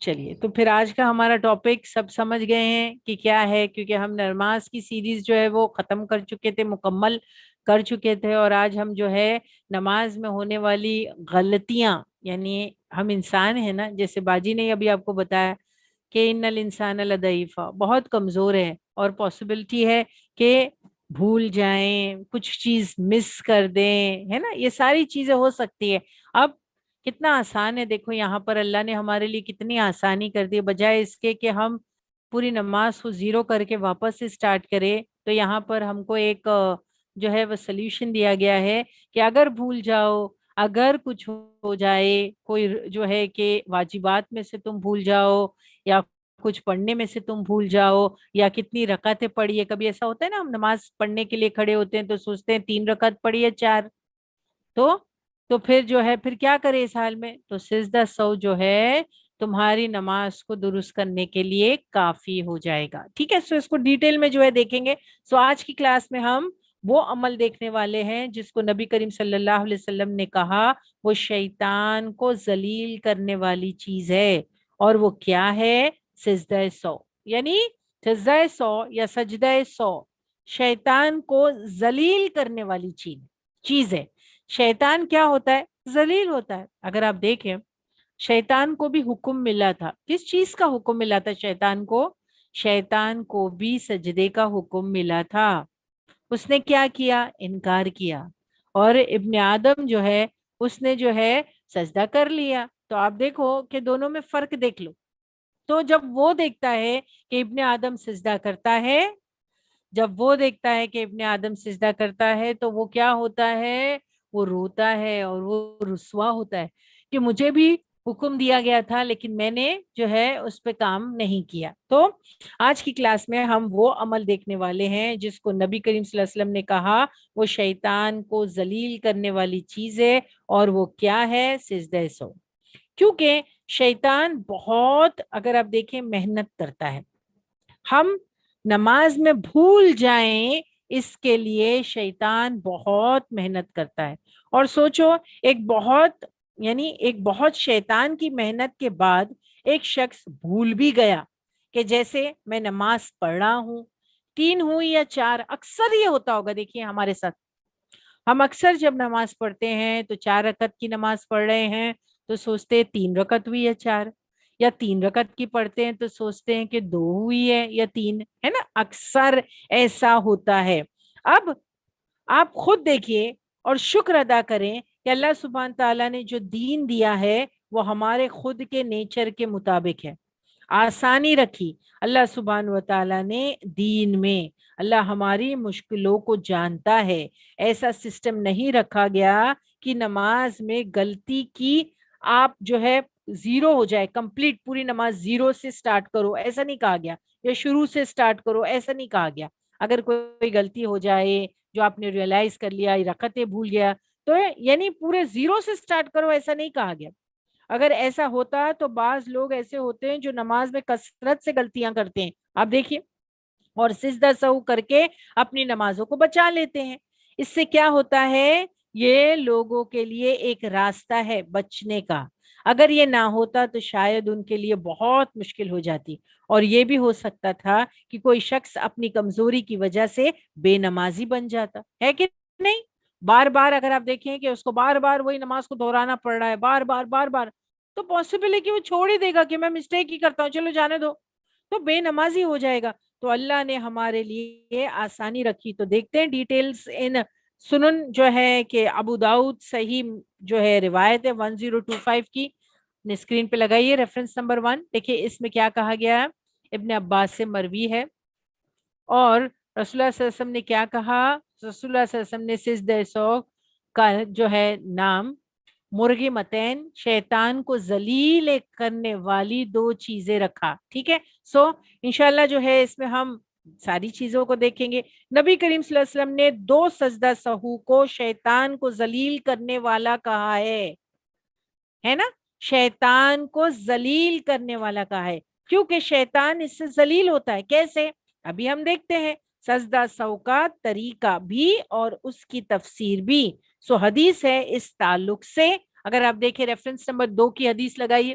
چلیے تو پھر آج کا ہمارا ٹاپک سب سمجھ گئے ہیں کہ کیا ہے، کیونکہ ہم نماز کی سیریز جو ہے وہ ختم کر چکے تھے، مکمل کر چکے تھے، اور آج ہم جو ہے نماز میں ہونے والی غلطیاں، یعنی ہم انسان ہیں نا، جیسے باجی نے ابھی آپ کو بتایا کہ ان الانسان لضعیفا، بہت کمزور ہے، اور پاسبلٹی ہے کہ بھول جائیں، کچھ چیز مس کر دیں، ہے نا، یہ ساری چیزیں ہو سکتی ہے۔ اب کتنا آسان ہے، دیکھو یہاں پر اللہ نے ہمارے لیے کتنی آسانی کر دی، بجائے اس کے کہ ہم پوری نماز کو زیرو کر کے واپس سے سٹارٹ کرے، تو یہاں پر ہم کو ایک جو ہے وہ سلیوشن دیا گیا ہے کہ اگر بھول جاؤ، اگر کچھ ہو جائے، کوئی جو ہے کہ واجبات میں سے تم بھول جاؤ، یا کچھ پڑھنے میں سے تم بھول جاؤ، یا کتنی رکعتیں پڑھی ہے، کبھی ایسا ہوتا ہے نا، ہم نماز پڑھنے کے لیے کھڑے ہوتے ہیں تو سوچتے ہیں 3 رکعت پڑھی ہے، 4، تو پھر جو ہے پھر کیا کرے اس حال میں، تو سجدہ سو جو ہے تمہاری نماز کو درست کرنے کے لیے کافی ہو جائے گا، ٹھیک ہے۔ سو اس کو ڈیٹیل میں جو ہے دیکھیں گے۔ سو آج کی کلاس میں ہم وہ عمل دیکھنے والے ہیں جس کو نبی کریم صلی اللہ علیہ وسلم نے کہا وہ شیطان کو ذلیل کرنے والی چیز ہے، اور وہ کیا ہے؟ سجدہ سو، یعنی سجدہ سو یا سجدہ سو شیطان کو ذلیل کرنے والی چیز ہے۔ شیطان کیا ہوتا ہے؟ ذلیل ہوتا ہے۔ اگر آپ دیکھیں، شیطان کو بھی حکم ملا تھا، کس چیز کا حکم ملا تھا شیطان کو؟ شیطان کو بھی سجدے کا حکم ملا تھا، اس نے کیا کیا؟ انکار کیا، اور ابن آدم جو ہے اس نے جو ہے سجدہ کر لیا۔ تو آپ دیکھو کہ دونوں میں فرق دیکھ لو۔ تو جب وہ دیکھتا ہے کہ ابن آدم سجدہ کرتا ہے، جب وہ دیکھتا ہے کہ ابن آدم سجدہ کرتا ہے، تو وہ کیا ہوتا ہے؟ وہ روتا ہے اور وہ رسوا ہوتا ہے کہ مجھے بھی حکم دیا گیا تھا لیکن میں نے جو ہے اس پہ کام نہیں کیا۔ تو آج کی کلاس میں ہم وہ عمل دیکھنے والے ہیں جس کو نبی کریم صلی اللہ علیہ وسلم نے کہا وہ شیطان کو ذلیل کرنے والی چیز ہے، اور وہ کیا ہے؟ سجدہ سو۔ کیونکہ شیطان بہت، اگر آپ دیکھیں، محنت کرتا ہے، ہم نماز میں بھول جائیں اس کے لیے شیطان بہت محنت کرتا ہے۔ اور سوچو، ایک بہت شیطان کی محنت کے بعد ایک شخص بھول بھی گیا کہ جیسے میں نماز پڑھ رہا ہوں، 3 ہوں یا 4، اکثر یہ ہوتا ہوگا، دیکھیے ہمارے ساتھ، ہم اکثر جب نماز پڑھتے ہیں تو 4 رکعت کی نماز پڑھ رہے ہیں تو سوچتے ہیں 3 رکعت ہوئی ہے 4، یا 3 رکعت کی پڑھتے ہیں تو سوچتے ہیں کہ 2 ہوئی ہے یا 3، ہے نا، اکثر ایسا ہوتا ہے۔ اب آپ خود دیکھیے اور شکر ادا کریں کہ اللہ سبحانہ تعالیٰ نے جو دین دیا ہے وہ ہمارے خود کے نیچر کے مطابق ہے، آسانی رکھی اللہ سبحانہ و تعالیٰ نے دین میں۔ اللہ ہماری مشکلوں کو جانتا ہے، ایسا سسٹم نہیں رکھا گیا کہ نماز میں غلطی کی آپ جو ہے زیرو ہو جائے، کمپلیٹ پوری نماز زیرو سے سٹارٹ کرو، ایسا نہیں کہا گیا، یا شروع سے سٹارٹ کرو، ایسا نہیں کہا گیا۔ اگر کوئی غلطی ہو جائے جو آپ نے ریئلائز کر لیا، رکعتیں بھول گیا، تو یعنی پورے زیرو سے سٹارٹ کرو، ایسا نہیں کہا گیا۔ اگر ایسا ہوتا تو بعض لوگ ایسے ہوتے ہیں جو نماز میں کثرت سے غلطیاں کرتے ہیں، آپ دیکھیے، اور سجدہ سہو کر کے اپنی نمازوں کو بچا لیتے ہیں۔ اس سے کیا ہوتا ہے؟ یہ لوگوں کے لیے ایک راستہ ہے بچنے کا، اگر یہ نہ ہوتا تو شاید ان کے لیے بہت مشکل ہو جاتی، اور یہ بھی ہو سکتا تھا کہ کوئی شخص اپنی کمزوری کی وجہ سے بے نمازی بن جاتا ہے کہ نہیں۔ بار بار اگر آپ دیکھیں کہ اس کو بار بار وہی نماز کو دہرانا پڑ رہا ہے، بار بار بار بار، تو پاسبل ہے کہ وہ چھوڑ ہی دے گا کہ میں مسٹیک ہی کرتا ہوں، چلو جانے دو، تو بے نمازی ہو جائے گا۔ تو اللہ نے ہمارے لیے آسانی رکھی۔ تو دیکھتے ہیں ڈیٹیلز ان سنن جو ہے کہ ابو داؤد صحیح جو ہے روایت ہے 1025 کی، اسکرین پہ لگائیے ریفرنس نمبر 1، دیکھیے اس میں کیا کہا گیا ہے، ابن عباس سے مروی ہے، اور رسول اللہ صلی اللہ علیہ وسلم نے کیا کہا؟ رسول اللہ صلی اللہ علیہ وسلم نے سجدہ سو کا جو ہے نام مرغی متین، شیطان کو ذلیل کرنے والی 2 چیزیں رکھا، ٹھیک ہے۔ سو انشاءاللہ جو ہے اس میں ہم ساری چیزوں کو دیکھیں گے۔ نبی کریم صلی اللہ علیہ وسلم نے 2 سجدہ سہو کو شیطان کو ذلیل کرنے والا کہا ہے نا، شیطان کو ذلیل کرنے والا کہا ہے، کیونکہ شیطان اس سے ذلیل ہوتا ہے۔ کیسے؟ ابھی ہم دیکھتے ہیں سجدہ سو کا طریقہ بھی اور اس کی تفسیر بھی۔ سو حدیث ہے اس تعلق سے، اگر آپ دیکھیں ریفرنس نمبر 2 کی حدیث لگائیے،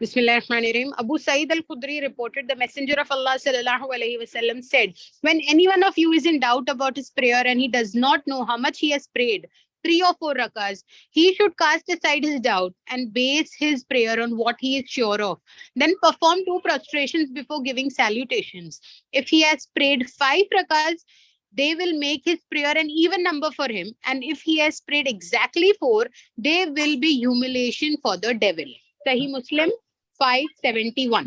Bismillahirrahmanirrahim. Abu Sa'id al-Khudri reported the Messenger of Allah sallallahu alaihi wasallam said, when any one of you is in doubt about his prayer and he does not know how much he has prayed, 3 or 4 rakahs, he should cast aside his doubt and base his prayer on what he is sure of. Then perform 2 prostrations before giving salutations. If he has prayed 5 rakahs, they will make his prayer an even number for him. And if he has prayed exactly 4, they will be humiliation for the devil. Sahih Muslim 571।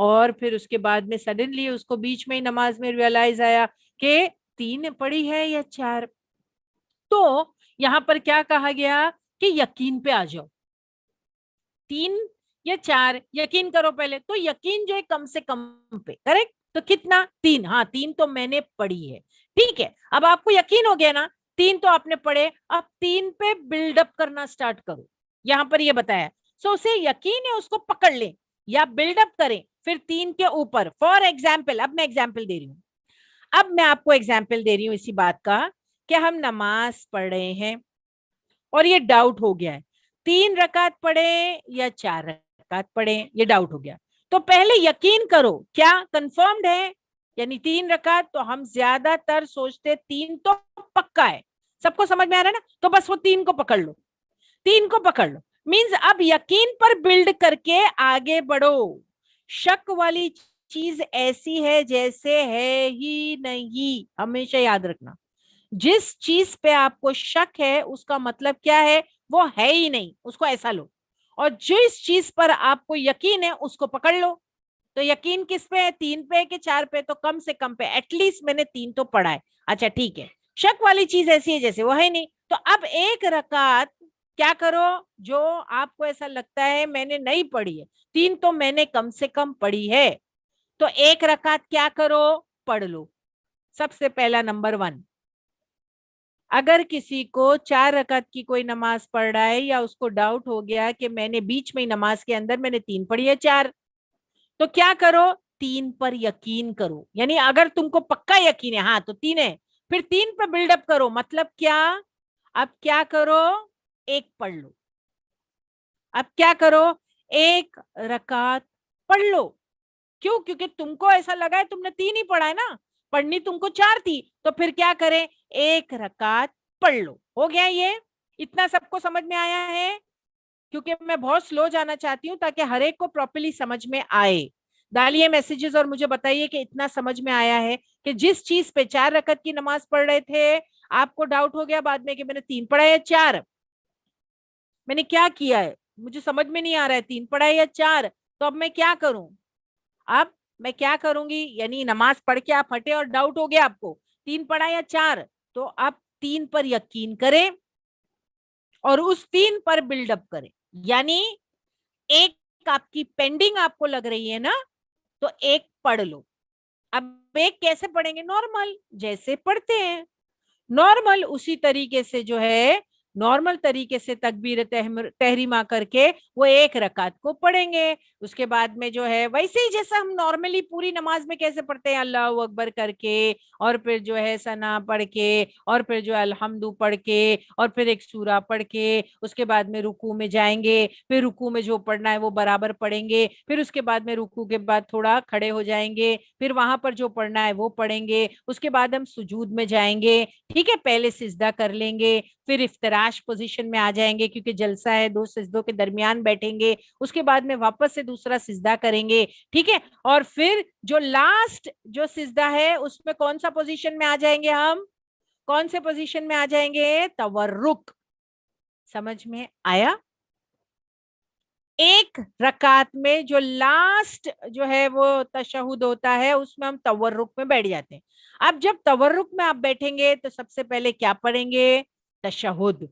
اور پھر اس کے بعد میں suddenly اس کو بیچ میں ہی نماز میں realise آیا کہ 3 پڑھی ہے یا 4. تو یہاں پر کیا کہا گیا کہ یقین پہ آ جاؤ, 3 یا 4 یقین کرو پہلے. تو یقین جو ہے کم سے کم پہ, کریکٹ. تو کتنا؟ 3. ہاں 3 تو میں نے پڑھی ہے. ٹھیک ہے, اب آپ کو یقین ہو گیا نا, 3 تو آپ نے پڑھے, اب 3 پہ بلڈ اپ کرنا سٹارٹ کرو. یہاں پر یہ بتایا, سو اسے یقین ہے اس کو پکڑ لیں یا بلڈ اپ کریں پھر 3 کے اوپر. فار ایگزامپل, اب میں ایگزامپل دے رہی ہوں, اب میں آپ کو ایگزامپل دے رہی ہوں اسی بات کا کہ ہم نماز پڑھ رہے ہیں اور یہ ڈاؤٹ ہو گیا ہے 3 رکعت پڑھے یا 4 رکعت پڑھے, یہ ڈاؤٹ ہو گیا. تو پہلے یقین کرو کیا کنفرمڈ ہے, یعنی 3 رکعت. تو ہم زیادہ تر سوچتے 3 تو پکا ہے, سب کو سمجھ میں آ رہا ہے نا, تو بس وہ 3 کو پکڑ لو, 3 کو پکڑ لو. مینز اب یقین پر بلڈ کر کے آگے بڑھو. شک والی چیز ایسی ہے جیسے ہے ہی نہیں, ہمیشہ یاد رکھنا. جس چیز پہ آپ کو شک ہے اس کا مطلب کیا ہے, وہ ہے ہی نہیں, اس کو ایسا لو. اور جس چیز پر آپ کو یقین ہے اس کو پکڑ لو. تو یقین کس پہ ہے, 3 پہ کہ 4 پہ؟ تو کم سے کم پہ, ایٹ لیسٹ میں نے 3 تو پڑھا ہے. اچھا ٹھیک ہے, شک والی چیز ایسی ہے جیسے وہ ہے نہیں. تو اب 1 رکعت کیا کرو, جو آپ کو ایسا لگتا ہے میں نے نہیں پڑھی ہے, 3 تو میں نے کم سے کم پڑھی ہے, تو 1 رکعت کیا کرو, پڑھ لو. سب سے پہلا نمبر 1, اگر کسی کو 4 رکعت کی کوئی نماز پڑھ رہا ہے یا اس کو ڈاؤٹ ہو گیا کہ میں نے بیچ میں نماز کے اندر میں نے 3 پڑھی ہے 4, تو کیا کرو, 3 پر یقین کرو. یعنی اگر تم کو پکا یقین ہے ہاں تو 3 ہے, پھر 3 پہ بلڈ اپ کرو. مطلب کیا, اب کیا کرو, 1 پڑھ لو. اب کیا کرو, 1 رکعت پڑھ لو. کیوں؟ کیونکہ تم کو ایسا لگا ہے تم نے 3 ہی پڑھا ہے نا, پڑھنی تم کو 4 تھی, تو پھر کیا کریں, 1 رکعت پڑھ لو. ہو گیا, یہ اتنا سب کو سمجھ میں آیا ہے؟ کیونکہ میں بہت سلو جانا چاہتی ہوں تاکہ ہر ایک کو پراپرلی سمجھ میں آئے. ڈالیے میسیجز اور مجھے بتائیے کہ اتنا سمجھ میں آیا ہے کہ جس چیز پہ 4 رکعت کی نماز پڑھ رہے تھے آپ کو ڈاؤٹ ہو گیا بعد میں کہ میں نے 3 پڑھا ہے 4, میں نے کیا کیا ہے, مجھے سمجھ میں نہیں آ رہا ہے 3 پڑھا ہے یا 4, تو اب میں کیا کروں, اب میں کیا کروں گی, یعنی نماز پڑھ کے آپ ہٹے اور ڈاؤٹ ہو گیا آپ کو 3 پڑھا یا 4, تو آپ 3 پر یقین کریں اور اس 3 پر بلڈ اپ کریں. یعنی 1 آپ کی پینڈنگ آپ کو لگ رہی ہے نا, تو 1 پڑھ لو. اب 1 کیسے پڑھیں گے, نارمل جیسے پڑھتے ہیں, نارمل اسی طریقے سے جو ہے نارمل طریقے سے تکبیر تحریمہ کر کے وہ 1 رکعت کو پڑھیں گے. اس کے بعد میں جو ہے ویسے ہی جیسا ہم نارملی پوری نماز میں کیسے پڑھتے ہیں, اللہ اکبر کر کے اور پھر جو ہے ثنا پڑھ کے اور پھر جو الحمد پڑھ کے اور پھر ایک سورہ پڑھ کے اس کے بعد میں رکوع میں جائیں گے, پھر رکوع میں جو پڑھنا ہے وہ برابر پڑھیں گے, پھر اس کے بعد میں رکوع کے بعد تھوڑا کھڑے ہو جائیں گے, پھر وہاں پر جو پڑھنا ہے وہ پڑھیں گے, اس کے بعد ہم سجود میں جائیں گے. ٹھیک ہے, پہلے سجدہ کر لیں گے, پھر افتراش پوزیشن میں آ جائیں گے کیونکہ جلسہ ہے, 2 سجدوں کے درمیان بیٹھیں گے, اس کے بعد میں واپس سے دوسرا سجدہ کریں گے. ٹھیک ہے, اور پھر جو لاسٹ جو سجدہ ہے اس میں کون سا پوزیشن میں آ جائیں گے, ہم کون سے پوزیشن میں آ جائیں گے, تورک. سمجھ میں آیا؟ 1 رکعت میں جو لاسٹ جو ہے وہ تشہد ہوتا ہے اس میں ہم تورک میں بیٹھ جاتے ہیں. اب جب تورک میں آپ بیٹھیں گے تو سب سے پہلے کیا پڑھیں گے, تشہد,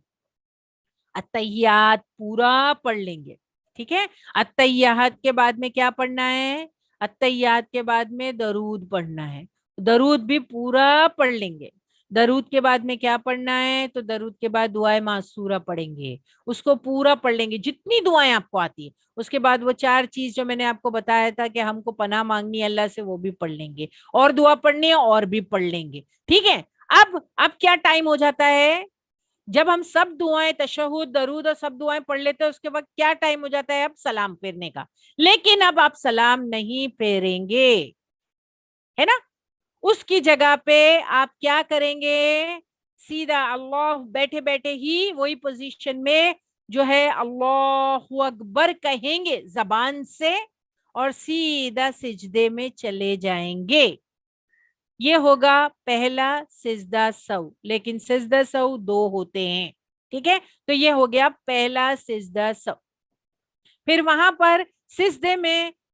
اتحیات پورا پڑھ لیں گے. ٹھیک ہے, اتحیات کے بعد میں کیا پڑھنا ہے, اتحیات کے بعد میں درود پڑھنا ہے, درود بھی پورا پڑھ لیں گے. درود کے بعد میں کیا پڑھنا ہے, تو درود کے بعد دعائے معصورہ پڑھیں گے, اس کو پورا پڑھ لیں گے جتنی دعائیں آپ کو آتی ہے. اس کے بعد وہ 4 چیز جو میں نے آپ کو بتایا تھا کہ ہم کو پناہ مانگنی ہے اللہ سے, وہ بھی پڑھ لیں گے, اور دعا پڑھنی ہے اور بھی پڑھ لیں گے. ٹھیک ہے, اب کیا ٹائم ہو جاتا ہے, جب ہم سب دعائیں تشہد درود اور سب دعائیں پڑھ لیتے ہیں اس کے وقت کیا ٹائم ہو جاتا ہے, اب سلام پھیرنے کا. لیکن اب آپ سلام نہیں پھیریں گے, ہے نا, اس کی جگہ پہ آپ کیا کریں گے, سیدھا اللہ بیٹھے بیٹھے ہی وہی پوزیشن میں جو ہے اللہ اکبر کہیں گے زبان سے اور سیدھا سجدے میں چلے جائیں گے. یہ ہوگا پہلا سجدہ سہو, لیکن سجدہ سہو 2 ہوتے ہیں. ٹھیک ہے, تو یہ ہو گیا پہلا سجدہ سہو. پھر وہاں پر سجدے میں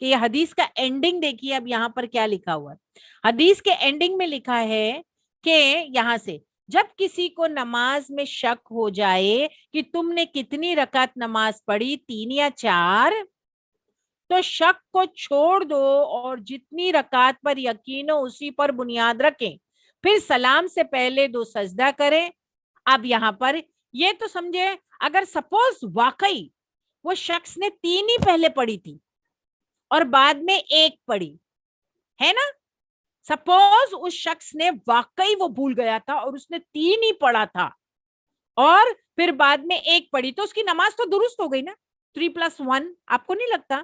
کہ یہ حدیث کا اینڈنگ دیکھیے اب یہاں پر کیا لکھا ہوا ہے. حدیث کے اینڈنگ میں لکھا ہے کہ یہاں سے جب کسی کو نماز میں شک ہو جائے کہ تم نے کتنی رکعت نماز پڑھی 3 یا 4 تو شک کو چھوڑ دو اور جتنی رکعت پر یقین ہو اسی پر بنیاد رکھیں, پھر سلام سے پہلے 2 سجدہ کریں. اب یہاں پر یہ تو سمجھے اگر سپوز واقعی وہ شخص نے 3 ہی پہلے پڑھی تھی اور بعد میں 1 پڑھی ہے نا, سپوز اس شخص نے واقعی وہ بھول گیا تھا اور اس نے 3 ہی پڑھا تھا اور پھر بعد میں 1 پڑھی, تو اس کی نماز تو درست ہو گئی نا. 3+1 آپ کو نہیں لگتا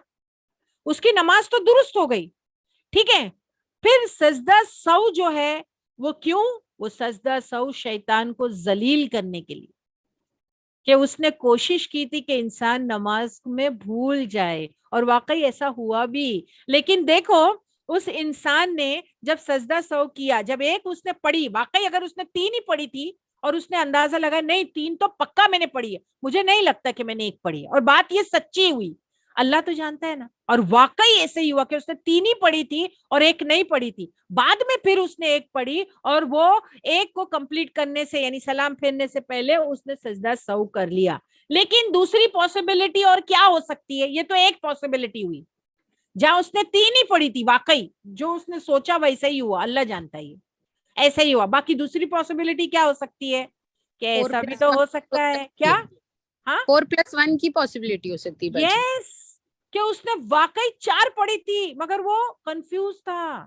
اس کی نماز تو درست ہو گئی, ٹھیک ہے. پھر سجدہ سہو جو ہے وہ کیوں, وہ سجدہ سہو شیطان کو ذلیل کرنے کے لیے کہ اس نے کوشش کی تھی کہ انسان نماز میں بھول جائے اور واقعی ایسا ہوا بھی. لیکن دیکھو اس انسان نے جب سجدہ سہو کیا, جب 1 اس نے پڑھی, واقعی اگر اس نے 3 ہی پڑھی تھی اور اس نے اندازہ لگا نہیں 3 تو پکا میں نے پڑھی ہے, مجھے نہیں لگتا کہ میں نے 1 پڑھی ہے, اور بات یہ سچی ہوئی, اللہ تو جانتا ہے نا, اور واقعی ایسے ہی ہوا کہ اس نے 3 ہی پڑھی تھی اور 1 نہیں پڑھی تھی, بعد میں پھر اس نے 1 پڑھی اور وہ 1 کو کمپلیٹ کرنے سے یعنی سلام پھیرنے سے پہلے اس نے سجدہ سہو کر لیا. لیکن دوسری پاسبلٹی اور کیا ہو سکتی ہے, یہ تو ایک پاسبلٹی ہوئی جہاں اس نے 3 ہی پڑھی تھی, واقعی جو اس نے سوچا ویسا ہی ہوا, اللہ جانتا ہے ایسا ہی ہوا. باقی دوسری پاسبلٹی کیا ہو سکتی ہے کہ ایسا بھی تو ہو سکتا ہے, کیا 4+1 کی پاسبلٹی ہو سکتی ہے. یس, کہ اس نے واقعی 4 پڑھی تھی مگر وہ کنفیوز تھا,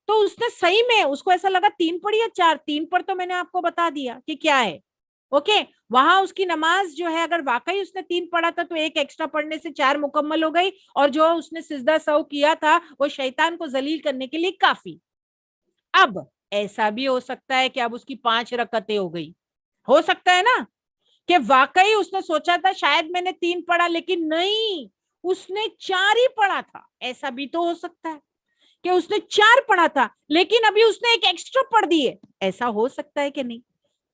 تو اس نے صحیح میں اس کو ایسا لگا 3 پڑھی یا 4, 3 پر تو میں نے آپ کو بتا دیا کہ کیا ہے. اوکے, وہاں اس کی نماز جو ہے اگر واقعی اس نے 3 پڑھا تھا تو 1 ایکسٹرا پڑھنے سے 4 مکمل ہو گئی, اور جو اس نے سجدہ سہو کیا تھا وہ شیطان کو ذلیل کرنے کے لیے کافی. اب ایسا بھی ہو سکتا ہے کہ اب اس کی 5 رکعتیں ہو گئی, ہو سکتا ہے نا کہ واقعی اس نے سوچا تھا شاید میں نے 3 پڑھا لیکن نہیں اس نے 4 ہی پڑھا تھا. ایسا بھی تو ہو سکتا ہے کہ اس نے 4 پڑھا تھا لیکن ابھی اس نے 1 ایکسٹرا پڑھ دی ہے. ایسا ہو سکتا ہے کہ نہیں,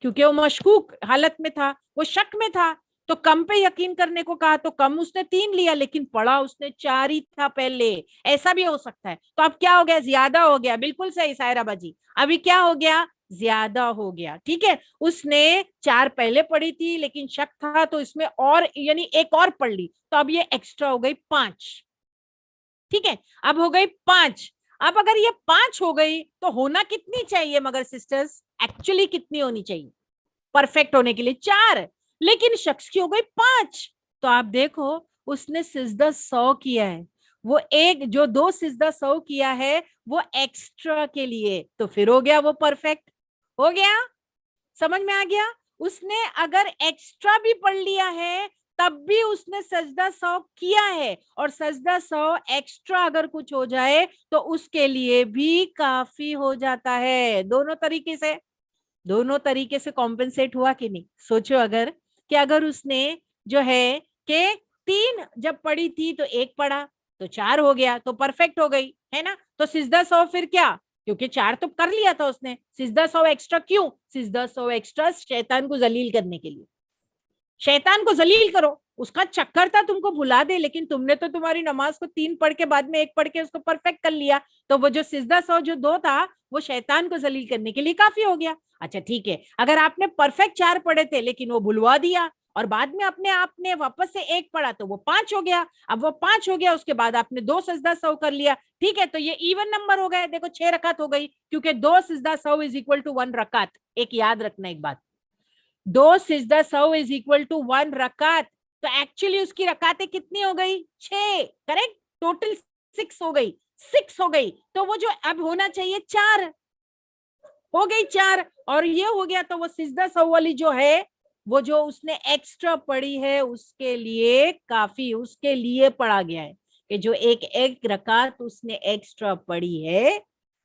کیونکہ وہ مشکوک حالت میں تھا, وہ شک میں تھا, تو کم پہ یقین کرنے کو کہا تو کم اس نے 3 لیا لیکن پڑھا اس نے 4 ہی تھا پہلے. ایسا بھی ہو سکتا ہے. تو اب کیا ہو گیا, زیادہ ہو گیا. بالکل صحیح سائرہ باجی, ابھی کیا ہو گیا, زیادہ ہو گیا. ٹھیک ہے, اس نے 4 پہلے پڑھی تھی لیکن شک تھا تو اس میں اور یعنی 1 اور پڑھ لی, تو اب یہ ایکسٹرا ہو گئی 5. ٹھیک ہے, اب ہو گئی 5. اب اگر یہ 5 ہو گئی تو ہونا کتنی چاہیے مگر سسٹرز, ایکچولی کتنی ہونی چاہیے پرفیکٹ ہونے کے لیے 4, لیکن شخص کی ہو گئی 5. تو آپ دیکھو اس نے سجدہ سہو کیا ہے, وہ ایک جو 2 سجدہ سہو کیا ہے وہ ایکسٹرا کے لیے, تو پھر ہو گیا وہ پرفیکٹ ہو گیا. سمجھ میں آ گیا. اس نے اگر ایکسٹرا بھی پڑھ لیا ہے تب بھی اس نے سجدہ سہو کیا ہے, اور سجدہ سہو ایکسٹرا اگر کچھ ہو جائے تو اس کے لیے بھی کافی ہو جاتا ہے. دونوں طریقے سے کمپنسیٹ ہوا کہ نہیں. سوچو اگر کہ اگر اس نے جو ہے کہ 3 جب پڑھی تھی تو 1 پڑھا تو 4 ہو گیا تو پرفیکٹ ہو گئی ہے نا. تو سجدہ سہو پھر کیا, کیونکہ 4 تو کر لیا تھا اس نے, سجدہ سہو ایکسٹرا کیوں, سجدہ سہو ایکسٹرا شیطان کو ذلیل کرنے کے لیے. شیطان کو ذلیل کرو, اس کا چکر تھا تم کو بھلا دے, لیکن تم نے تو تمہاری نماز کو 3 پڑھ کے بعد میں 1 پڑھ کے اس کو پرفیکٹ کر لیا, تو وہ جو سجدہ سہو جو 2 تھا وہ شیطان کو ذلیل کرنے کے لیے کافی ہو گیا. اچھا ٹھیک ہے, اگر آپ نے پرفیکٹ 4 پڑھے تھے لیکن وہ بھلوا دیا اور بعد میں اپنے آپ نے واپس سے 1 پڑھا تو وہ 5 ہو گیا. اب وہ 5 ہو گیا, اس کے بعد آپ نے 2 سجدہ سہو کر لیا, ٹھیک ہے, تو یہ ایون نمبر ہو گئے. دیکھو 6 رکعت ہو گئی, کیونکہ 2 سجدہ سہو از اکول ٹو 1 رکعت. ایک یاد رکھنا ایک بات, 2 سجدہ سہو از اکول ٹو 1 رکعت. تو ایکچولی اس کی رکعتیں کتنی ہو گئی, 6, کریکٹ, ٹوٹل 6 ہو گئی, 6 ہو گئی. تو وہ جو اب ہونا چاہیے 4 ہو گئی 4, اور یہ ہو گیا. تو وہ سجدہ سہو والی جو ہے وہ جو اس نے ایکسٹرا پڑھی ہے اس کے لیے کافی, اس کے لیے پڑھا گیا ہے کہ جو ایک رکعت اس نے ایکسٹرا پڑھی ہے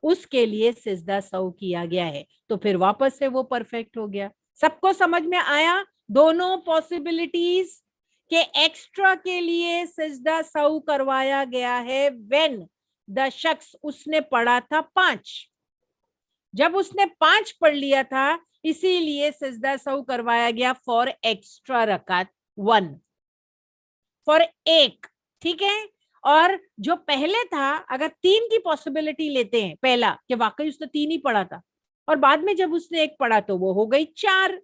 اس کے لیے سجدہ سہو کیا گیا ہے. تو پھر واپس سے وہ پرفیکٹ ہو گیا. سب کو سمجھ میں آیا دونوں پاسبلٹیز کہ ایکسٹرا کے لیے سجدہ سہو کروایا گیا ہے when دا شخص اس نے پڑھا تھا 5, جب اس نے 5 پڑھ لیا تھا اسی لیے سجدہ سہو کروایا گیا فار ایکسٹرا رکعت 1 فار 1. ٹھیک ہے, اور جو پہلے تھا اگر 3 کی پاسبلٹی لیتے ہیں پہلا کہ واقعی اس نے 3 ہی پڑھا تھا اور بعد میں جب اس نے 1 پڑھا تو وہ ہو گئی 4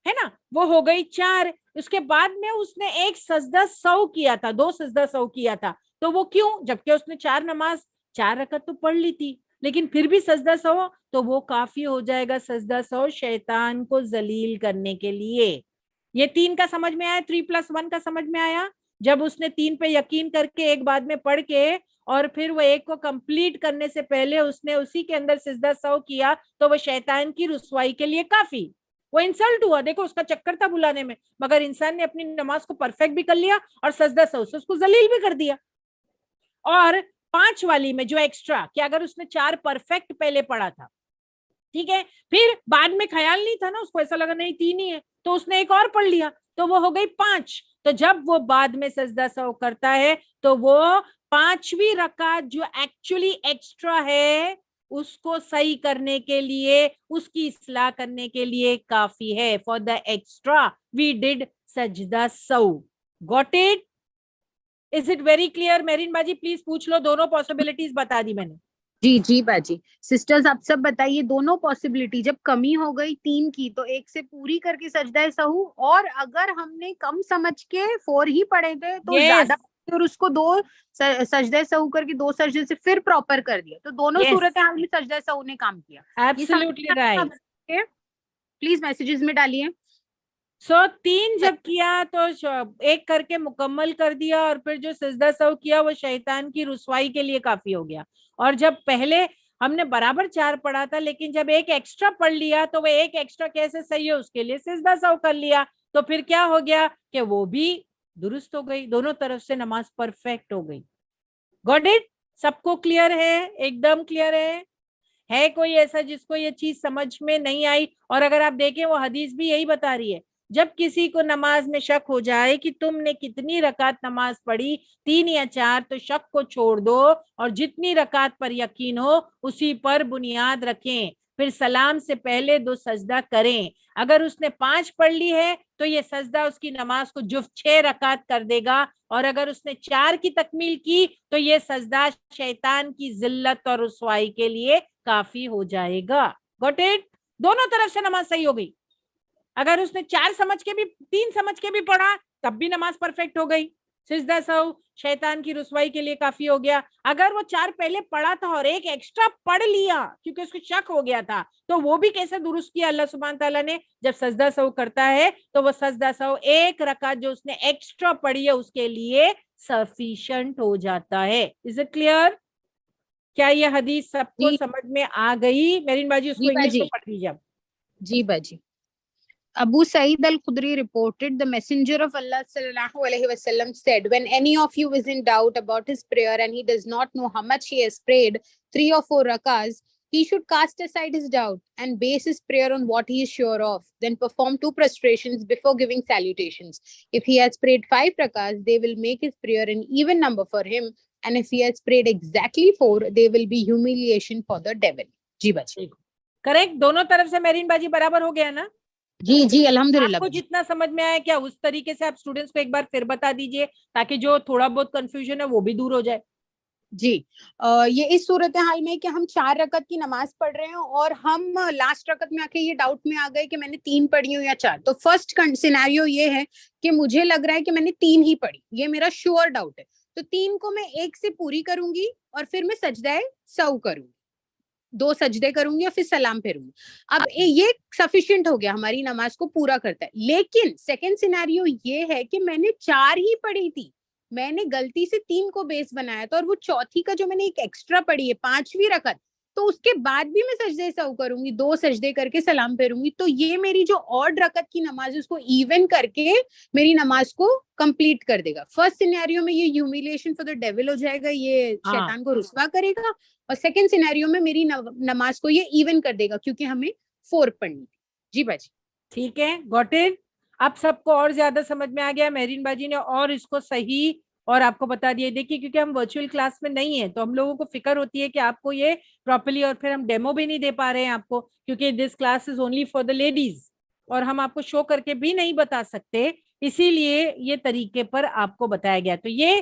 ہے نا, وہ ہو گئی 4. اس کے بعد میں اس نے 1 سجدہ سہو کیا تھا, 2 سجدہ سہو کیا تھا, تو وہ کیوں, جبکہ اس نے 4 رکعت تو پڑھ لی تھی لیکن پھر بھی سجدہ سہو, تو وہ کافی ہو جائے گا سجدہ سہو شیطان کو ذلیل کرنے کے لیے. یہ 3 کا سمجھ میں آیا, 3+1 کا سمجھ میں آیا. جب اس نے 3 پہ یقین کر کے 1 بعد میں پڑھ کے اور پھر وہ 1 کو کمپلیٹ کرنے سے پہلے اس نے اسی کے اندر سجدہ سہو کیا تو وہ شیطان کی رسوائی کے لیے کافی. وہ انسلٹ ہوا, دیکھو اس کا چکر تھا بلانے میں, مگر انسان نے اپنی نماز کو پرفیکٹ بھی کر لیا اور سجدہ سہو سے اس کو ذلیل بھی کر دیا. اور 5 والی میں جو ایکسٹرا کہ اگر اس نے 4 پرفیکٹ پہلے پڑھا تھا, ٹھیک ہے, پھر بعد میں خیال نہیں تھا نا, اس کو ایسا لگا نہیں 3 ہی ہے, تو اس نے 1 اور پڑھ لیا تو وہ ہو گئی 5. تو جب وہ بعد میں سجدہ سہو کرتا ہے تو وہ 5ویں رکعت جو ایکچولی ایکسٹرا ہے اس کو صحیح کرنے کے لیے, اس کی اصلاح کرنے کے لیے کافی ہے. For the extra we did سجدہ سہو. Got it? Is it very clear? میرین باجی پلیز پوچھ لو, دونوں پاسبلٹیز بتا دی میں نے. جی جی باجی. سسٹرز آپ سب بتائیے دونوں پاسبلٹی, جب کمی ہو گئی 3 کی تو 1 سے پوری کر کے سجدہ سہو, اور اگر ہم نے کم سمجھ کے 4 ہی پڑھے تھے تو زیادہ اور اس کو 2 سجدہ سہو کر کے 2 سجدے سے پھر پراپر کر دیا, تو دونوں صورتحال میں سجدہ سہو نے کام کیا. Absolutely right. پلیز میسجز میں ڈالیے. سو 3 جب کیا تو 1 کر کے مکمل کر دیا, اور پھر جو سجدہ سہو کیا وہ شیطان کی رسوائی کے لیے کافی ہو گیا. اور جب پہلے ہم نے برابر 4 پڑھا تھا لیکن جب 1 ایکسٹرا پڑھ لیا تو وہ 1 ایکسٹرا کیسے صحیح ہے اس کے لیے سجدہ سہو کر لیا, تو پھر کیا ہو گیا کہ وہ بھی درست ہو گئی, دونوں طرف سے نماز پرفیکٹ ہو گئی. Got it? سب کو کلیئر ہے؟ ایک دم کلیئر ہے کوئی ایسا جس کو یہ چیز سمجھ میں نہیں آئی؟ اور اگر آپ دیکھیں وہ حدیث بھی یہی بتا رہی ہے, جب کسی کو نماز میں شک ہو جائے کہ تم نے کتنی رکعت نماز پڑھی 3 یا 4, تو شک کو چھوڑ دو اور جتنی رکعت پر یقین ہو اسی پر بنیاد رکھیں, پھر سلام سے پہلے 2 سجدہ کریں. اگر اس نے 5 پڑھ لی ہے تو یہ سجدہ اس کی نماز کو جفت 6 رکعت کر دے گا, اور اگر اس نے 4 کی تکمیل کی تو یہ سجدہ شیطان کی ذلت اور رسوائی کے لیے کافی ہو جائے گا. Got it? دونوں طرف سے نماز صحیح ہو گئی. اگر اس نے 4 سمجھ کے بھی 3 سمجھ کے بھی پڑھا تب بھی نماز پرفیکٹ ہو گئی, سجدہ سہو شیطان کی رسوائی کے لیے کافی ہو گیا. اگر وہ 4 پہلے پڑھا تھا اور 1 ایکسٹرا پڑھ لیا کیونکہ اس کو شک ہو گیا تھا, تو وہ بھی کیسے درست کیا اللہ سبحانہ تعالیٰ نے, جب سجدہ سہو کرتا ہے تو وہ سجدہ سہو 1 رکعت جو اس نے ایکسٹرا پڑھی ہے اس کے لیے سفیشینٹ ہو جاتا ہے. Is it clear? کیا یہ حدیث سب کو سمجھ میں آ گئی؟ میرین باجی اس کو انگلش میں پڑھ دیجیے. جی باجی. Abu Sa'id al-Khudri reported the Messenger of Allah sallallahu alaihi wasallam said, when any of you is in doubt about his prayer and he does not know how much he has prayed, 3 or 4 rakahs, he should cast aside his doubt and base his prayer on what he is sure of. Then perform 2 prostrations before giving salutations. If he has prayed 5 rakahs, they will make his prayer an even number for him. And if he has prayed exactly 4, they will be humiliation for the devil. جی باجی. Correct, دونوں طرف سے marine باجی برابر ہو گیا نا؟ جی جی الحمدللہ. آپ کو جتنا سمجھ میں آیا کیا اس طریقے سے آپ اسٹوڈینٹس کو ایک بار پھر بتا دیجئے تاکہ جو تھوڑا بہت کنفیوژن ہے وہ بھی دور ہو جائے. جی یہ اس صورتحال میں کہ ہم 4 رکعت کی نماز پڑھ رہے ہیں اور ہم لاسٹ رکعت میں آ کے یہ ڈاؤٹ میں آ گئے کہ میں نے 3 پڑھی ہوں یا 4, تو فرسٹ سینیریو یہ ہے کہ مجھے لگ رہا ہے کہ میں نے 3 ہی پڑھی, یہ میرا شیور ڈاؤٹ ہے, تو 3 کو میں 1 سے پوری کروں گی اور پھر میں سجدہ سہو کروں گی, 2 سجدے کروں گی اور پھر سلام پھیروں گی. اب یہ سفیشینٹ ہو گیا, ہماری نماز کو پورا کرتا ہے. لیکن سیکنڈ سینیریو یہ ہے کہ میں نے 4 ہی پڑھی تھی, میں نے غلطی سے 3 کو بیس بنایا تھا, اور وہ چوتھی کا جو میں نے ایک ایکسٹرا پڑھی ہے 5ویں رکعت, تو اس کے بعد بھی میں سجدے سہو کروں گی, 2 سجدے کر کے سلام پھیروں گی, تو یہ میری جو آڈ رکعت کی نماز ہے اس کو ایون کر کے میری نماز کو کمپلیٹ کر دے گا. فرسٹ سینیریو میں یہ ہیومیلیشن فار دی ڈیول ہو جائے گا, یہ شیطان کو رسوا کرے گا, اور سیکنڈ سینیریو میں میری نماز کو یہ ایون کر دے گا کیونکہ ہمیں 4 پڑھنی تھی. جی باجی. ٹھیک ہے, گاٹ اٹ. اب سب کو اور زیادہ سمجھ میں آ گیا. میرین باجی نے اور اس کو صحیح اور آپ کو بتا دیا. دیکھیے کیونکہ ہم ورچوئل کلاس میں نہیں ہیں تو ہم لوگوں کو فکر ہوتی ہے کہ آپ کو یہ پراپرلی, اور پھر ہم ڈیمو بھی نہیں دے پا رہے ہیں آپ کو کیونکہ this class is only for the ladies, اور ہم آپ کو شو کر کے بھی نہیں بتا سکتے, اسی لیے یہ طریقے پر آپ کو بتایا گیا. تو یہ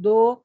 2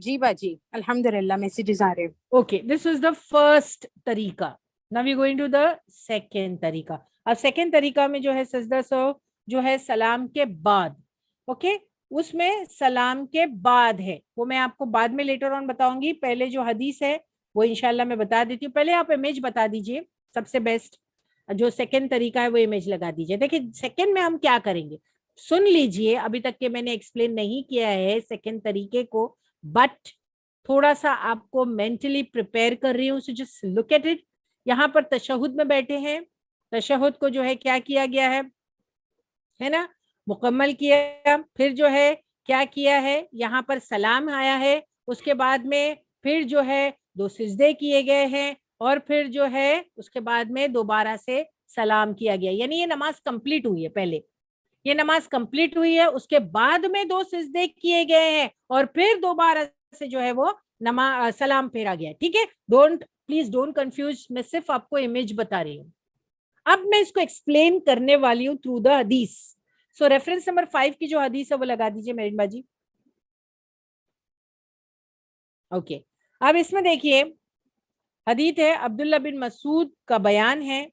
جی باجی الحمدللہ میسیجز آ رہے. Okay, this was the first طریقہ. Now we going to the second طریقہ. اب second طریقہ میں جو ہے سجدہ سو جو ہے سلام کے بعد. Okay, اس میں سلام کے بعد ہے, وہ میں آپ کو بعد میں لیٹر آن بتاؤں گی. پہلے جو حدیث ہے وہ انشاءاللہ میں بتا دیتی ہوں. پہلے آپ امیج بتا دیجئے, سب سے بیسٹ جو سیکنڈ طریقہ ہے وہ امیج لگا دیجئے. دیکھیں سیکنڈ میں ہم کیا کریں گے, سن لیجئے, ابھی تک کہ میں نے ایکسپلین نہیں کیا ہے سیکنڈ طریقے کو, بٹ تھوڑا سا آپ کو مینٹلی پریپیئر کر رہی ہوں. So just look at it. یہاں پر تشہد میں بیٹھے ہیں, تشہد کو جو ہے کیا کیا گیا ہے نا, مکمل کیا. پھر جو ہے کیا کیا ہے, یہاں پر سلام آیا ہے, اس کے بعد میں پھر جو ہے 2 سجدے کیے گئے ہیں, اور پھر جو ہے اس کے بعد میں دوبارہ سے سلام کیا گیا. یعنی یہ نماز کمپلیٹ ہوئی ہے. پہلے یہ نماز کمپلیٹ ہوئی ہے, اس کے بعد میں 2 سجدے کیے گئے ہیں, اور پھر دوبارہ سے جو ہے وہ نماز سلام پھیرا گیا. ٹھیک ہے, پلیز ڈونٹ کنفیوز, میں صرف آپ کو امیج بتا رہی ہوں. اب میں اس کو ایکسپلین کرنے والی ہوں تھرو دا حدیث. سو ریفرنس نمبر 5 کی جو حدیث ہے وہ لگا دیجیے میرین باجی. اوکے, اب اس میں دیکھیے حدیث ہے عبداللہ بن مسعود کا بیان ہے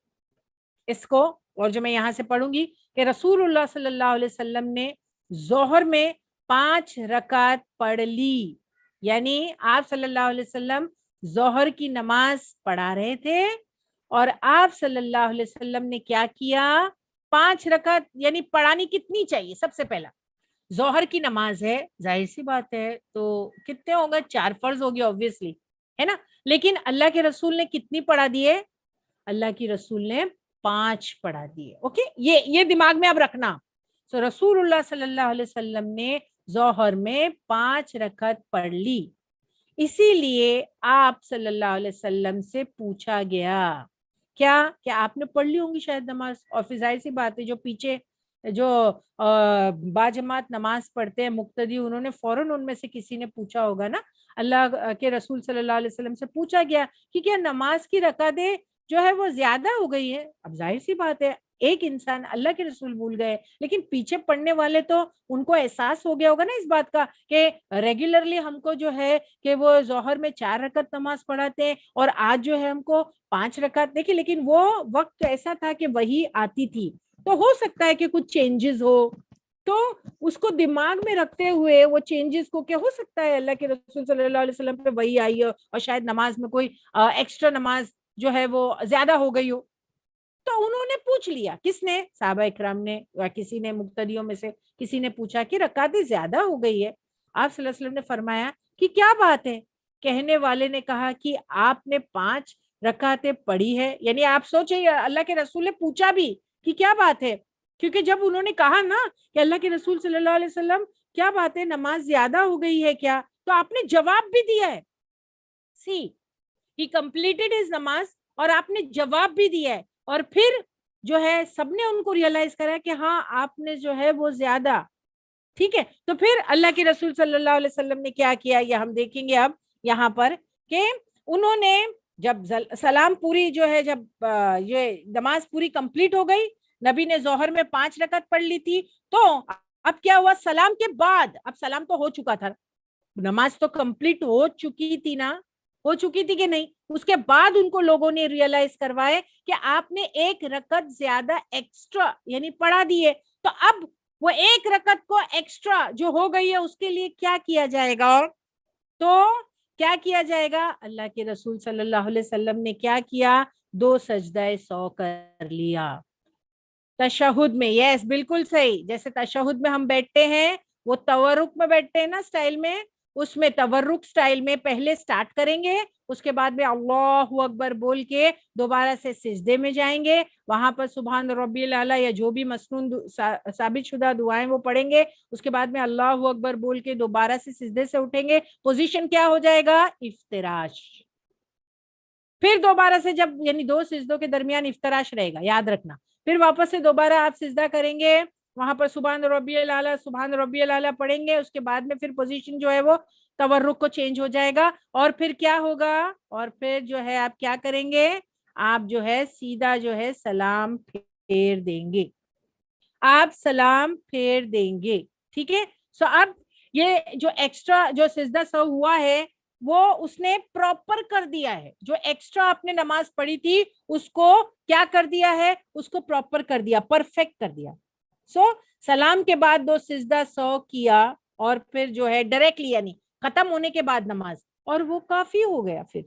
اس کو, اور جو میں یہاں سے پڑھوں گی کہ رسول اللہ صلی اللہ علیہ وسلم نے ظہر میں 5 رکعت پڑھ لی. یعنی آپ صلی اللہ علیہ وسلم ظہر کی نماز پڑھا رہے تھے, اور آپ صلی اللہ علیہ وسلم نے کیا کیا, 5 رکعت. یعنی پڑھانی کتنی چاہیے, سب سے پہلا ظہر کی نماز ہے, ظاہر سی بات ہے, تو کتنے ہوگا, 4 فرض ہو گیا obviously, ہے نا. لیکن اللہ کے رسول نے کتنی پڑھا دیے, اللہ کی رسول نے 5 پڑھا دیے. اوکے, یہ دماغ میں اب رکھنا. سو رسول اللہ صلی اللہ علیہ وسلم نے ظہر میں 5 رکعت پڑھ لی. اسی لیے آپ صلی اللہ علیہ وسلم سے پوچھا گیا کیا کہ آپ نے پڑھ لی ہوں گی شاید نماز. اور پھر ظاہر سی بات ہے جو پیچھے جو باجماعت نماز پڑھتے ہیں مقتدی, انہوں نے فوراً ان میں سے کسی نے پوچھا ہوگا نا, اللہ کے رسول صلی اللہ علیہ وسلم سے پوچھا گیا کہ کیا نماز کی رکعتیں جو ہے وہ زیادہ ہو گئی ہے. اب ظاہر سی بات ہے ایک انسان اللہ کے رسول بھول گئے, لیکن پیچھے پڑھنے والے تو ان کو احساس ہو گیا ہوگا نا اس بات کا کہ ریگولرلی ہم کو جو ہے کہ وہ ظہر میں 4 رکعت نماز پڑھاتے ہیں, اور آج جو ہے ہم کو 5 رکعت. دیکھیں لیکن وہ وقت ایسا تھا کہ وہی آتی تھی, تو ہو سکتا ہے کہ کچھ چینجز ہو, تو اس کو دماغ میں رکھتے ہوئے وہ چینجز کو, کیا ہو سکتا ہے اللہ کے رسول صلی اللہ علیہ وسلم پہ وہی آئی ہو, اور شاید نماز میں کوئی ایکسٹرا نماز جو ہے وہ زیادہ ہو گئی ہو. تو انہوں نے پوچھ لیا, کس نے, صحابہ اکرام نے, یا کسی نے مقتدیوں میں سے کسی نے پوچھا کہ رکعتیں زیادہ ہو گئی ہے. آپ صلی اللہ علیہ وسلم نے فرمایا کہ کیا بات ہے. کہنے والے نے کہا کہ آپ نے 5 رکعتیں پڑھی ہے. یعنی آپ سوچیں اللہ کے رسول نے پوچھا بھی کہ کیا بات ہے, کیونکہ جب انہوں نے کہا نا کہ اللہ کے رسول صلی اللہ علیہ وسلم کیا بات ہے, نماز زیادہ ہو گئی ہے کیا, تو آپ نے جواب بھی دیا ہے. سی ہی کمپلیٹڈ ہز نماز, اور آپ نے جواب بھی دیا ہے, اور پھر جو ہے سب نے ان کو ریئلائز کرا کہ ہاں آپ نے جو ہے وہ زیادہ. ٹھیک ہے, تو پھر اللہ کے رسول صلی اللہ علیہ وسلم نے کیا کیا, یہ ہم دیکھیں گے اب یہاں پر کہ انہوں نے جب سلام پوری جو ہے, جب یہ نماز پوری کمپلیٹ ہو گئی, نبی نے ظہر میں 5 رکعت پڑھ لی تھی, تو اب کیا ہوا, سلام کے بعد, اب سلام تو ہو چکا تھا, نماز تو کمپلیٹ ہو چکی تھی نا, ہو چکی تھی کہ نہیں, اس کے بعد ان کو لوگوں نے ریئلائز کروائے کہ آپ نے 1 رکعت زیادہ ایکسٹرا یعنی پڑھا دی ہے. تو اب وہ 1 رکعت کو ایکسٹرا جو ہو گئی ہے اس کے لیے کیا کیا جائے گا, تو کیا کیا جائے گا, اللہ کے رسول صلی اللہ علیہ وسلم نے کیا کیا, 2 سجدہ سو کر لیا تشہد میں. یس بالکل صحیح, جیسے تشہد میں ہم بیٹھتے ہیں وہ تورک میں بیٹھتے ہیں نا اسٹائل میں, اس میں تورک اسٹائل میں پہلے سٹارٹ کریں گے, اس کے بعد میں اللہ اکبر بول کے دوبارہ سے سجدے میں جائیں گے, وہاں پر سبحان ربی الاعلیٰ یا جو بھی مسنون ثابت شدہ دعائیں وہ پڑھیں گے, اس کے بعد میں اللہ اکبر بول کے دوبارہ سے سجدے سے اٹھیں گے. پوزیشن کیا ہو جائے گا, افتراش. پھر دوبارہ سے جب یعنی 2 سجدوں کے درمیان افتراش رہے گا, یاد رکھنا. پھر واپس سے دوبارہ آپ سجدہ کریں گے, وہاں پر سبحان ربی الاعلیٰ پڑھیں گے, اس کے بعد میں پھر پوزیشن جو ہے وہ تورک کو چینج ہو جائے گا, اور پھر کیا ہوگا, اور پھر جو ہے آپ کیا کریں گے, آپ جو ہے سیدھا جو ہے سلام پھیر دیں گے, آپ سلام پھیر دیں گے. ٹھیک ہے, سو اب یہ جو ایکسٹرا جو سجدہ سہو ہوا ہے وہ اس نے پراپر کر دیا ہے. جو ایکسٹرا آپ نے نماز پڑھی تھی اس کو کیا کر دیا ہے, اس کو پراپر کر دیا, پرفیکٹ کر دیا. سو سلام کے بعد 2 سجدہ سہو کیا اور پھر جو ہے ڈائریکٹلی یعنی ختم ہونے کے بعد نماز, اور وہ کافی ہو گیا. پھر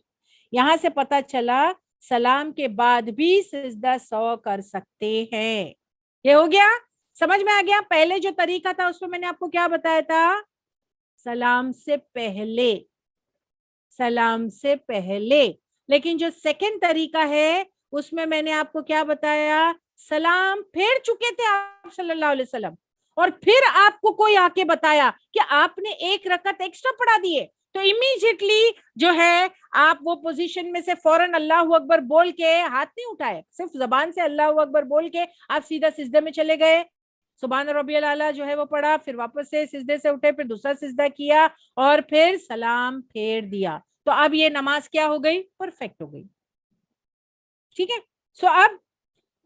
یہاں سے پتا چلا سلام کے بعد بھی سجدہ سہو کر سکتے ہیں. یہ ہو گیا, سمجھ میں آ گیا. پہلے جو طریقہ تھا اس میں میں نے آپ کو کیا بتایا تھا, سلام سے پہلے, سلام سے پہلے. لیکن جو سیکنڈ طریقہ ہے اس میں نے آپ کو کیا بتایا, سلام پھیر چکے تھے آپ صلی اللہ علیہ وسلم اور پھر آپ کو کوئی آ کے بتایا کہ آپ نے 1 رکعت ایکسٹرا پڑھا دیے, تو امیڈیٹلی جو ہے آپ وہ پوزیشن میں سے فوراً اللہ اکبر بول کے ہاتھ نہیں اٹھائے, صرف زبان سے اللہ اکبر بول کے آپ سیدھا سجدے میں چلے گئے, سبحان ربی الاعلیٰ جو ہے وہ پڑھا, پھر واپس سے سجدے سے اٹھے, پھر دوسرا سجدہ کیا اور پھر سلام پھیر دیا. تو اب یہ نماز کیا ہو گئی, پرفیکٹ ہو گئی. ٹھیک ہے. سو اب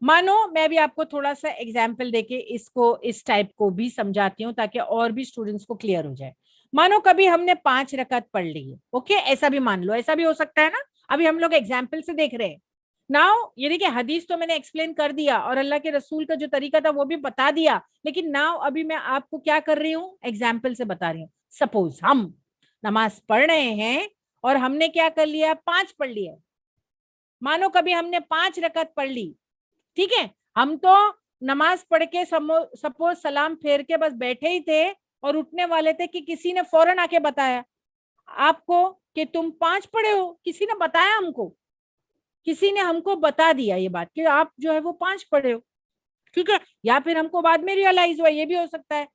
مانو میں بھی آپ کو تھوڑا سا ایگزامپل دے کے اس ٹائپ کو بھی سمجھاتی ہوں تاکہ اور بھی اسٹوڈنٹس کو کلیئر ہو جائے. مانو کبھی ہم نے 5 رکعت پڑھ لی ہے, اوکے, ایسا بھی مان لو, ایسا بھی ہو سکتا ہے نا. ابھی ہم لوگ ایگزامپل سے دیکھ رہے ہیں. ناؤ یہ دیکھیں حدیث تو میں نے ایکسپلین کر دیا اور اللہ کے رسول کا جو طریقہ تھا وہ بھی بتا دیا, لیکن ناؤ ابھی میں آپ کو کیا کر رہی ہوں, ایگزامپل سے بتا رہی ہوں. سپوز ہم نماز پڑھ رہے ہیں اور ہم نے کیا کر لیا, 5 پڑھ لیا. مانو کبھی ہم نے 5 رکعت پڑھ لی, ٹھیک ہے, ہم تو نماز پڑھ کے سپوز سلام پھیر کے بس بیٹھے ہی تھے اور اٹھنے والے تھے کہ کسی نے فوراً آ کے بتایا آپ کو کہ تم 5 پڑھے ہو. کسی نے بتایا ہم کو, کسی نے ہم کو بتا دیا یہ بات کہ آپ جو ہے وہ 5 پڑھے ہو, ٹھیک ہے, یا پھر ہم کو بعد میں ریئلائز ہوا, یہ بھی ہو سکتا ہے.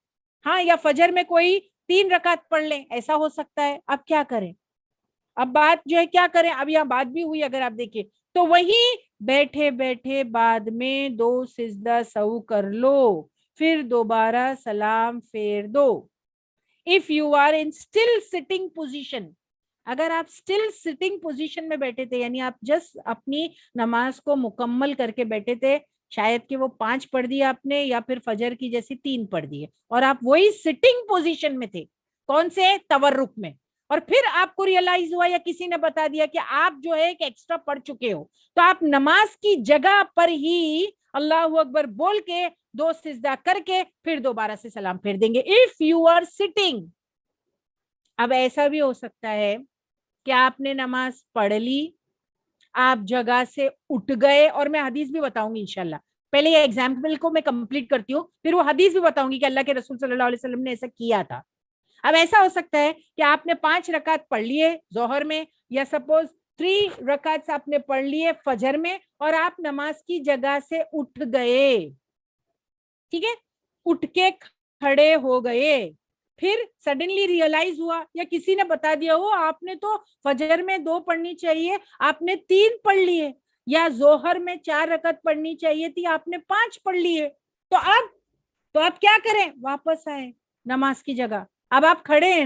ہاں, یا فجر میں کوئی 3 رکعت پڑھ لیں, ایسا ہو سکتا ہے. اب کیا کریں, اب بات جو ہے کیا کریں, اب یہاں بات بھی ہوئی اگر آپ دیکھیں تو وہی بیٹھے بیٹھے بعد میں 2 سجدہ سہو کر لو, پھر دوبارہ سلام پھیر دو. If you are in still sitting position, اگر آپ still sitting position میں بیٹھے تھے یعنی آپ جسٹ اپنی نماز کو مکمل کر کے بیٹھے تھے, شاید کہ وہ 5 پڑھ دیا آپ نے یا پھر فجر کی جیسی 3 پڑھ دیے, اور آپ وہی سٹنگ پوزیشن میں تھے, کون سے, تورک میں, اور پھر آپ کو ریئلائز ہوا یا کسی نے بتا دیا کہ آپ جو ہے ایک ایکسٹرا پڑھ چکے ہو, تو آپ نماز کی جگہ پر ہی اللہ اکبر بول کے 2 سجدہ کر کے پھر دوبارہ سے سلام پھیر دیں گے. If you are sitting. اب ایسا بھی ہو سکتا ہے کہ آپ نے نماز پڑھ لی, آپ جگہ سے اٹھ گئے, اور میں حدیث بھی بتاؤں گی انشاءاللہ, پہلے یہ ایگزامپل کو میں کمپلیٹ کرتی ہوں, پھر وہ حدیث بھی بتاؤں گی کہ اللہ کے رسول صلی اللہ علیہ وسلم نے ایسا کیا تھا. اب ایسا ہو سکتا ہے کہ آپ نے 5 رکعت پڑھ لیے ظہر میں, یا سپوز 3 رکعت آپ نے پڑھ لیے فجر میں, اور آپ نماز کی جگہ سے اٹھ گئے, ٹھیک ہے, اٹھ کے کھڑے ہو گئے, پھر سڈنلی ریئلائز ہوا یا کسی نے بتا دیا ہو آپ نے تو فجر میں 2 پڑھنی چاہیے, آپ نے 3 پڑھ لیے, یا ظہر میں 4 رکعت پڑھنی چاہیے تھی, آپ نے 5 پڑھ لیے. تو اب کیا کریں, واپس آئے نماز کی جگہ. اب آپ کھڑے ہیں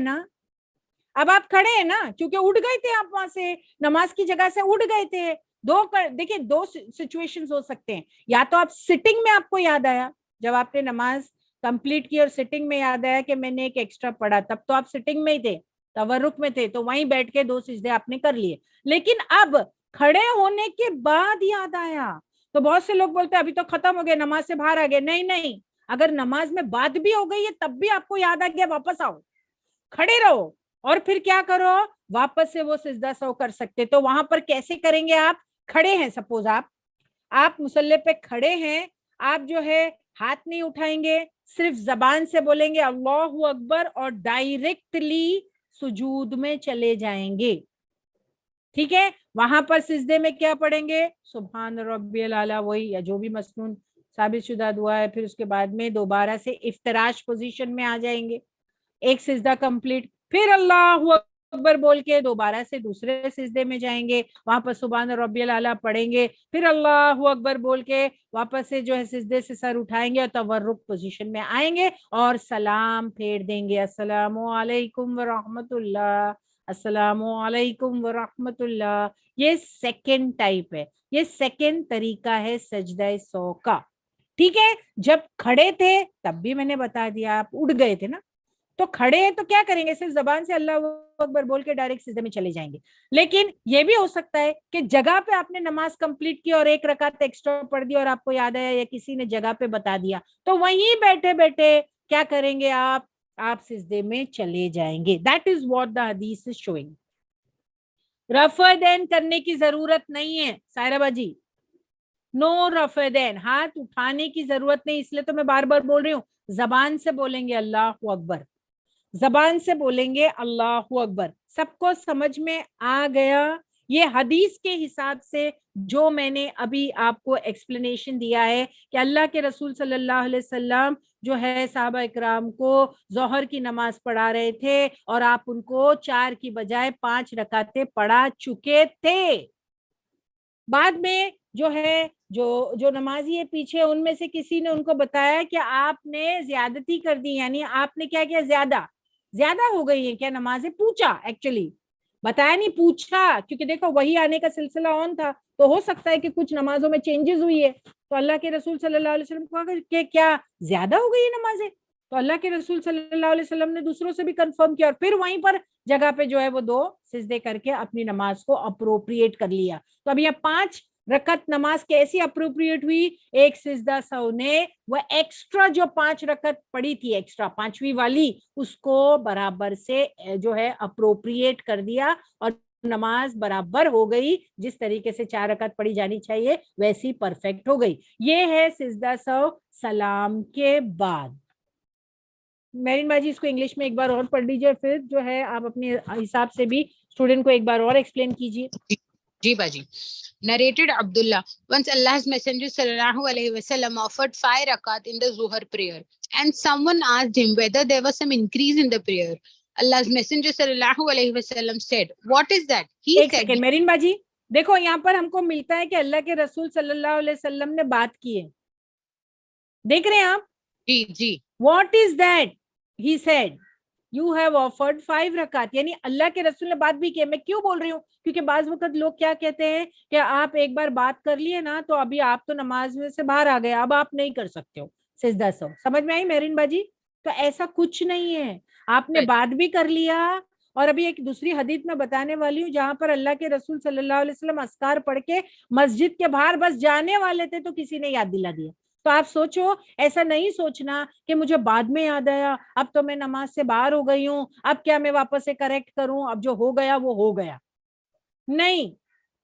نا, کیونکہ اٹھ گئے تھے آپ, وہاں سے نماز کی جگہ سے اٹھ گئے تھے. دیکھیں 2 سچویشنز ہو سکتے ہیں, یا تو آپ سٹنگ میں آپ کو یاد آیا جب آپ نے نماز کمپلیٹ کی اور سٹنگ میں یاد آیا کہ میں نے ایک ایکسٹرا پڑھا, تب تو آپ سٹنگ میں ہی تھے, تورک میں تھے, تو وہیں بیٹھ کے 2 سجدے آپ نے کر لیے. لیکن اب کھڑے ہونے کے بعد یاد آیا, تو بہت سے لوگ بولتے ہیں ابھی تو ختم ہو گیا, نماز سے باہر آ گئے. نہیں, اگر نماز میں بات بھی ہو گئی ہے تب بھی آپ کو یاد آ گیا, واپس آؤ, کھڑے رہو, اور پھر کیا کرو, واپس سے وہ سجدہ سہو کر سکتے. تو وہاں پر کیسے کریں گے, آپ کھڑے ہیں, سپوز آپ مصلی پہ کھڑے ہیں, آپ جو ہے ہاتھ نہیں اٹھائیں گے, صرف زبان سے بولیں گے اللہ اکبر اور ڈائریکٹلی سجود میں چلے جائیں گے, ٹھیک ہے. وہاں پر سجدے میں کیا پڑھیں گے, سبحان ربی الاعلیٰ, وہی یا جو بھی مسنون ثابت شدہ دعا ہے, پھر اس کے بعد میں دوبارہ سے افتراش پوزیشن میں آ جائیں گے, ایک سجدہ کمپلیٹ, پھر اللہ اکبر بول کے دوبارہ سے دوسرے سجدے میں جائیں گے, وہاں پر سبحان ربی الاعلیٰ پڑھیں گے, پھر اللہ اکبر بول کے واپس سے جو ہے سجدے سے سر اٹھائیں گے اور تورک پوزیشن میں آئیں گے اور سلام پھیر دیں گے, السلام علیکم ورحمت اللہ, السلام علیکم ورحمت اللہ. یہ سیکنڈ ٹائپ ہے, یہ سیکنڈ طریقہ ہے سجدہ سہو کا, ٹھیک ہے. جب کھڑے تھے تب بھی میں نے بتا دیا, آپ اٹھ گئے تھے نا, تو کھڑے ہیں تو کیا کریں گے, صرف زبان سے اللہ اکبر بول کے ڈائریکٹ سجدے میں چلے جائیں گے. لیکن یہ بھی ہو سکتا ہے کہ جگہ پہ آپ نے نماز کمپلیٹ کی اور ایک رکعت ایکسٹرا پڑھ دی اور آپ کو یاد آیا یا کسی نے جگہ پہ بتا دیا, تو وہیں بیٹھے بیٹھے کیا کریں گے آپ سجدے میں چلے جائیں گے. دیٹ از واٹ دا حدیث از شوئنگ. رفع دین کرنے کی ضرورت نہیں ہے سائرہ باجی, نو رفع دین, ہاتھ اٹھانے کی ضرورت نہیں. اس لیے تو میں بار بار بول رہی ہوں, زبان سے بولیں گے اللہ اکبر, زبان سے بولیں گے اللہ اکبر. سب کو سمجھ میں آ گیا؟ یہ حدیث کے حساب سے جو میں نے ابھی آپ کو ایکسپلینیشن دیا ہے کہ اللہ کے رسول صلی اللہ علیہ وسلم جو ہے صحابہ اکرام کو ظہر کی نماز پڑھا رہے تھے اور آپ ان کو 4 کی بجائے 5 رکعتیں پڑھا چکے تھے. بعد میں جو ہے جو نمازی ہے پیچھے, ان میں سے کسی نے ان کو بتایا کہ آپ نے زیادتی کر دی, یعنی آپ نے کیا کیا, زیادہ ہو گئی ہیں کیا نمازیں. پوچھا, ایکچولی بتایا نہیں, پوچھا, کیونکہ دیکھو وہی آنے کا سلسلہ آن تھا, تو ہو سکتا ہے کہ کچھ نمازوں میں چینجز ہوئی ہے. تو اللہ کے رسول صلی اللہ علیہ وسلم کو کہ کیا زیادہ ہو گئی ہے نمازیں؟ تو اللہ کے رسول صلی اللہ علیہ وسلم نے دوسروں سے بھی کنفرم کیا اور پھر وہیں پر جگہ پہ جو ہے وہ 2 سجدے کر کے اپنی نماز کو اپروپریٹ کر لیا. تو اب یہ 5 رکعت نماز کیسی اپروپریٹ ہوئی؟ ایک سجدہ سہو نے وہ ایکسٹرا جو 5 رکعت پڑی تھی, ایکسٹرا 5ویں والی, اس کو برابر سے جو ہے اپروپریٹ کر دیا اور نماز برابر ہو گئی. جس طریقے سے 4 رکعت پڑھی جانی چاہیے ویسی پرفیکٹ ہو گئی. یہ ہے سجدہ سہو سلام کے بعد. میرین باجی اس کو انگلش میں ایک بار اور پڑھ لیجیے, پھر جو ہے آپ اپنے حساب سے بھی اسٹوڈنٹ کو ایک بار اور ایکسپلین کیجیے. جی باجی. Narrated Abdullah, once Allah's Messenger sallallahu alaihi wasallam offered 5 rakat in the Zuhr prayer, and someone asked him whether there was some increase in the prayer. Allah's Messenger sallallahu alaihi wasallam said, "What is that?" He ایک said, second marine باجی, دیکھو یہاں پر ہم کو ملتا ہے کہ اللہ کے رسول صلی اللہ علیہ وسلم نے بات کی ہے. دیکھ رہے ہیں آپ؟ جی جی. What is that? He said, you have offered 5 رکعت, یعنی اللہ کے رسول نے بات بھی کی. میں کیوں بول رہی ہوں؟ کیونکہ بعض وقت لوگ کیا کہتے ہیں کہ آپ ایک بار بات کر لیے نا تو ابھی آپ تو نماز میں سے باہر آ گئے, اب آپ نہیں کر سکتے ہو سجدہ سہو. سمجھ میں آئی میرین باجی؟ تو ایسا کچھ نہیں ہے, آپ نے بات بھی کر لیا. اور ابھی ایک دوسری حدیث میں بتانے والی ہوں جہاں پر اللہ کے رسول صلی اللہ علیہ وسلم اذکار پڑھ کے مسجد کے باہر بس جانے والے تھے تو کسی نے یاد دلا دیا. تو آپ سوچو, ایسا نہیں سوچنا کہ مجھے بعد میں یاد آیا, اب تو میں نماز سے باہر ہو گئی ہوں, اب کیا میں واپس سے کریکٹ کروں, اب جو ہو گیا وہ ہو گیا. نہیں,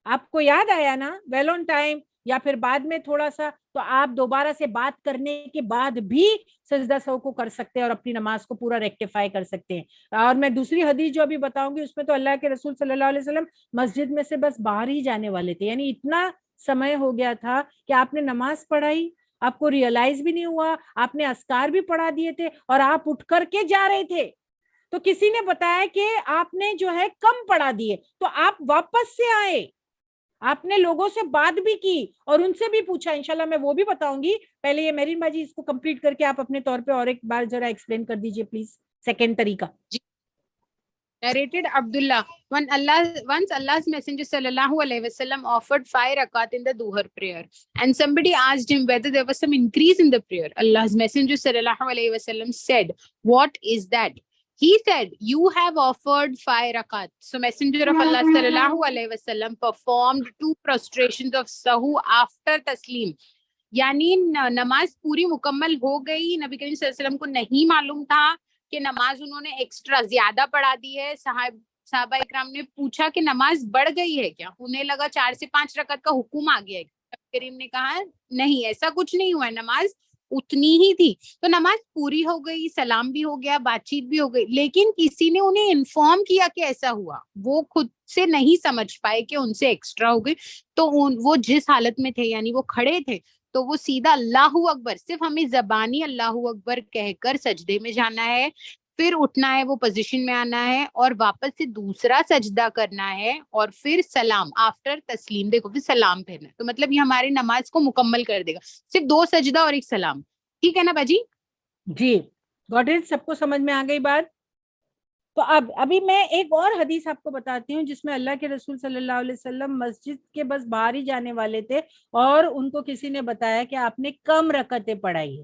آپ کو یاد آیا نا ویل آن ٹائم یا پھر بعد میں تھوڑا سا, تو آپ دوبارہ سے بات کرنے کے بعد بھی سجدہ سہو کو کر سکتے ہیں اور اپنی نماز کو پورا ریکٹیفائی کر سکتے ہیں. اور میں دوسری حدیث جو ابھی بتاؤں گی اس میں تو اللہ کے رسول صلی اللہ علیہ وسلم مسجد میں سے بس باہر ہی جانے والے تھے, یعنی اتنا سمے ہو گیا تھا کہ آپ نے نماز پڑھائی, آپ کو ریئلائز بھی نہیں ہوا, آپ نے اذکار بھی پڑھا دیے تھے اور آپ اٹھ کر کے جا رہے تھے. تو کسی نے بتایا کہ آپ نے جو ہے کم پڑھا دیے, تو آپ واپس سے آئے, آپ نے لوگوں سے بات بھی کی اور ان سے بھی پوچھا. انشاءاللہ میں وہ بھی بتاؤں گی. پہلے یہ میرین باجی اس کو کمپلیٹ کر کے آپ اپنے طور پہ اور ایک بار ذرا ایکسپلین کر دیجئے پلیز, سیکنڈ طریقہ. Narrated Abdullah, once Allah's Messenger sallallahu alaihi wasallam offered 5 rakat in the Dhuhr prayer, and somebody asked him whether there was some increase in the prayer. Allah's Messenger sallallahu alaihi wasallam said, "What is that?" He said, "You have offered 5 rakat." So Messenger of Allah sallallahu alaihi wasallam performed 2 prostrations of sahu after taslim. یعنی نماز پوری مکمل ہو گئی, نبی کریم صلی اللہ علیہ وسلم کو نہیں معلوم تھا کہ نماز انہوں نے ایکسٹرا زیادہ پڑھا دی ہے. صحابہ اکرام نے پوچھا کہ نماز بڑھ گئی ہے کیا, انہیں لگا 4 سے 5 رکعت کا حکم آ گیا ہے. نبی کریم نے کہا نہیں, ایسا کچھ نہیں ہوا ہے, نماز اتنی ہی تھی. تو نماز پوری ہو گئی, سلام بھی ہو گیا, بات چیت بھی ہو گئی, لیکن کسی نے انہیں انفارم کیا کہ ایسا ہوا. وہ خود سے نہیں سمجھ پائے کہ ان سے ایکسٹرا ہو گئی. تو وہ جس حالت میں تھے, یعنی وہ کھڑے تھے, تو وہ سیدھا اللہ اکبر, صرف ہمیں زبانی اللہ اکبر کہہ کر سجدے میں جانا ہے, پھر اٹھنا ہے, وہ پوزیشن میں آنا ہے اور واپس سے دوسرا سجدہ کرنا ہے اور پھر سلام آفٹر تسلیم. دیکھو پھر سلام پھرنا, تو مطلب یہ ہماری نماز کو مکمل کر دے گا. صرف 2 سجدہ اور 1 سلام. ٹھیک ہے نا باجی؟ جی گاٹ اٹ, سب کو سمجھ میں آ گئی بات. تو ابھی میں ایک اور حدیث آپ کو بتاتی ہوں جس میں اللہ کے رسول صلی اللہ علیہ وسلم مسجد کے بس باہر ہی جانے والے تھے اور ان کو کسی نے بتایا کہ آپ نے کم رکعتیں پڑھائی ہے.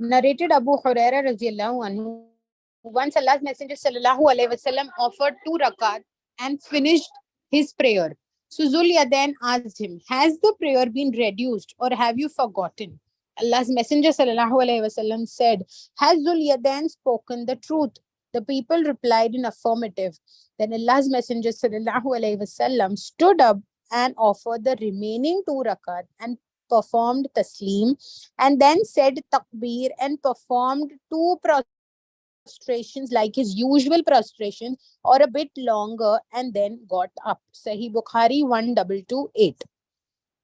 Narrated Abu Huraira radhiyallahu anhu, once Allah's Messenger sallallahu alaihi wasallam offered 2 rakat and finished his prayer. So Zul Yadain asked him, has the prayer been reduced or have you forgotten? Allah's Messenger sallallahu alaihi wasallam said, has Zul Yadain spoken the truth? The people replied in affirmative. Then Allah's Messenger sallallahu alaihi wasallam stood up and offered the remaining 2 rakat and performed taslim, and then said takbir and performed 2 prostrations like his usual prostration or a bit longer, and then got up. Sahih Bukhari 1228.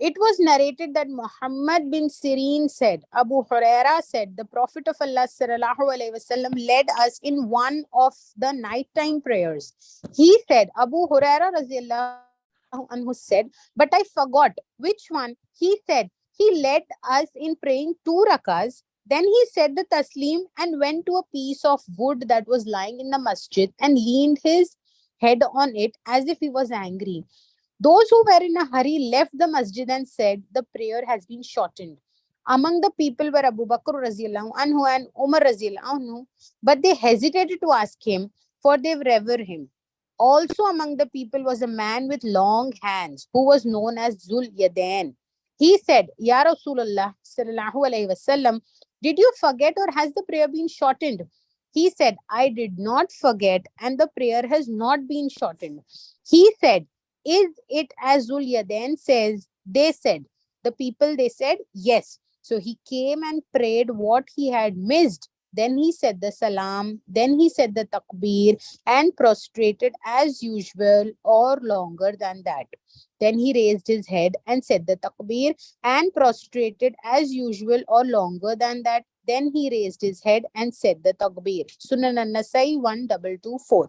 It was narrated that Muhammad bin Sirin said, Abu Huraira said, the Prophet of Allah sallallahu alaihi wasallam led us in one of the nighttime prayers. He said, Abu Huraira radhiyallahu anhu said, but I forgot which one. He said, he led us in praying 2 rakas. Then he said the taslim and went to a piece of wood that was lying in the masjid and leaned his head on it as if he was angry. Those who were in a hurry left the masjid and said, the prayer has been shortened. Among the people were Abu Bakr radhiyallahu anhu and Umar radhiyallahu anhu, but they hesitated to ask him, for they revere him. Also among the people was a man with long hands, who was known as Zul Yadain. He said, Ya Rasulullah sallallahu alayhi wasallam, did you forget or has the prayer been shortened? He said, I did not forget and the prayer has not been shortened. He said, is it as Zul Yadain says? They said, the people, they said, yes. So he came and prayed what he had missed. Then he said the salam, then he said the takbir and prostrated as usual or longer than that. Then he raised his head and said the takbir and prostrated as usual or longer than that. Then he raised his head and said the takbir. Sunan an-Nasai 1224.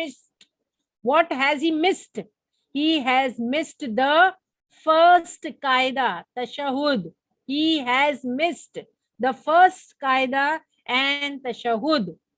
missed. What has he missed? He has missed the first qaida, tashahhud. He has missed the first qaida and tashahhud.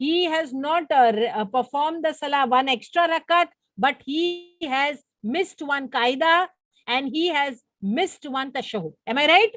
he has not performed the salah 1 extra rakat, but he has missed 1 qaida and he has missed 1 tashahhud. Am I right?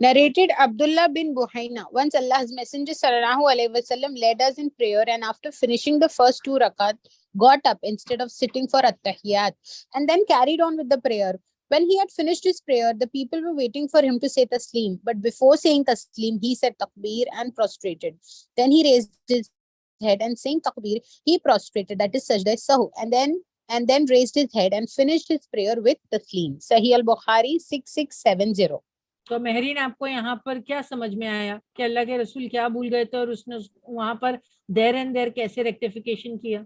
Narrated Abdullah bin Buhaina, once Allah's Messenger sallallahu alaihi wasallam led us in prayer and after finishing the first 2 rakat got up instead of sitting for at-tahiyat and then carried on with the prayer. When he had finished his prayer, the people were waiting for him to say taslim, but before saying taslim, he said takbir and prostrated. Then he raised his head and saying takbir, he prostrated, that is sajda sahu, and and then raised his head and finished his prayer with taslim. Sahih al-Bukhari 6670. تو مہرین آپ کو یہاں پر کیا سمجھ میں آیا کہ اللہ کے رسول کیا بھول گئے تھے اور اس نے وہاں پر دیر اینڈ دیر کیسے ریکٹیفیکیشن کیا؟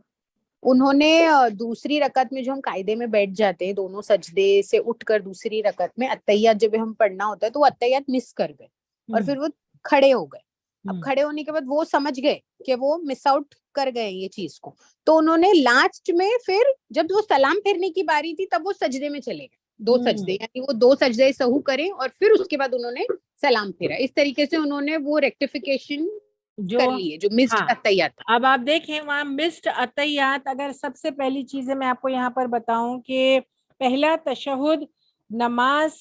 انہوں نے دوسری رکعت میں جو ہم قاعدے میں بیٹھ جاتے ہیں دونوں سجدے سے اٹھ کر دوسری رکعت میں اتحیات جب ہم پڑھنا ہوتا ہے تو وہ اتحیات مس کر گئے اور پھر وہ کھڑے ہو گئے. اب کھڑے ہونے کے بعد وہ سمجھ گئے کہ وہ مس آؤٹ کر گئے یہ چیز کو, تو انہوں نے لاسٹ میں پھر جب وہ سلام پھیرنے کی باری تھی تب وہ سجدے میں چلے گئے, 2 سجدے, یعنی وہ 2 سجدے سہو کریں اور پھر اس کے بعد انہوں نے سلام پھیرا. اس طریقے سے انہوں نے وہ ریکٹیفیکیشن کر لیے جو مسڈ اتحیات تھا. اب آپ دیکھیں وہاں مسڈ اتحیات, اگر سب سے پہلی چیزیں میں آپ کو یہاں پر بتاؤں کہ پہلا تشہد نماز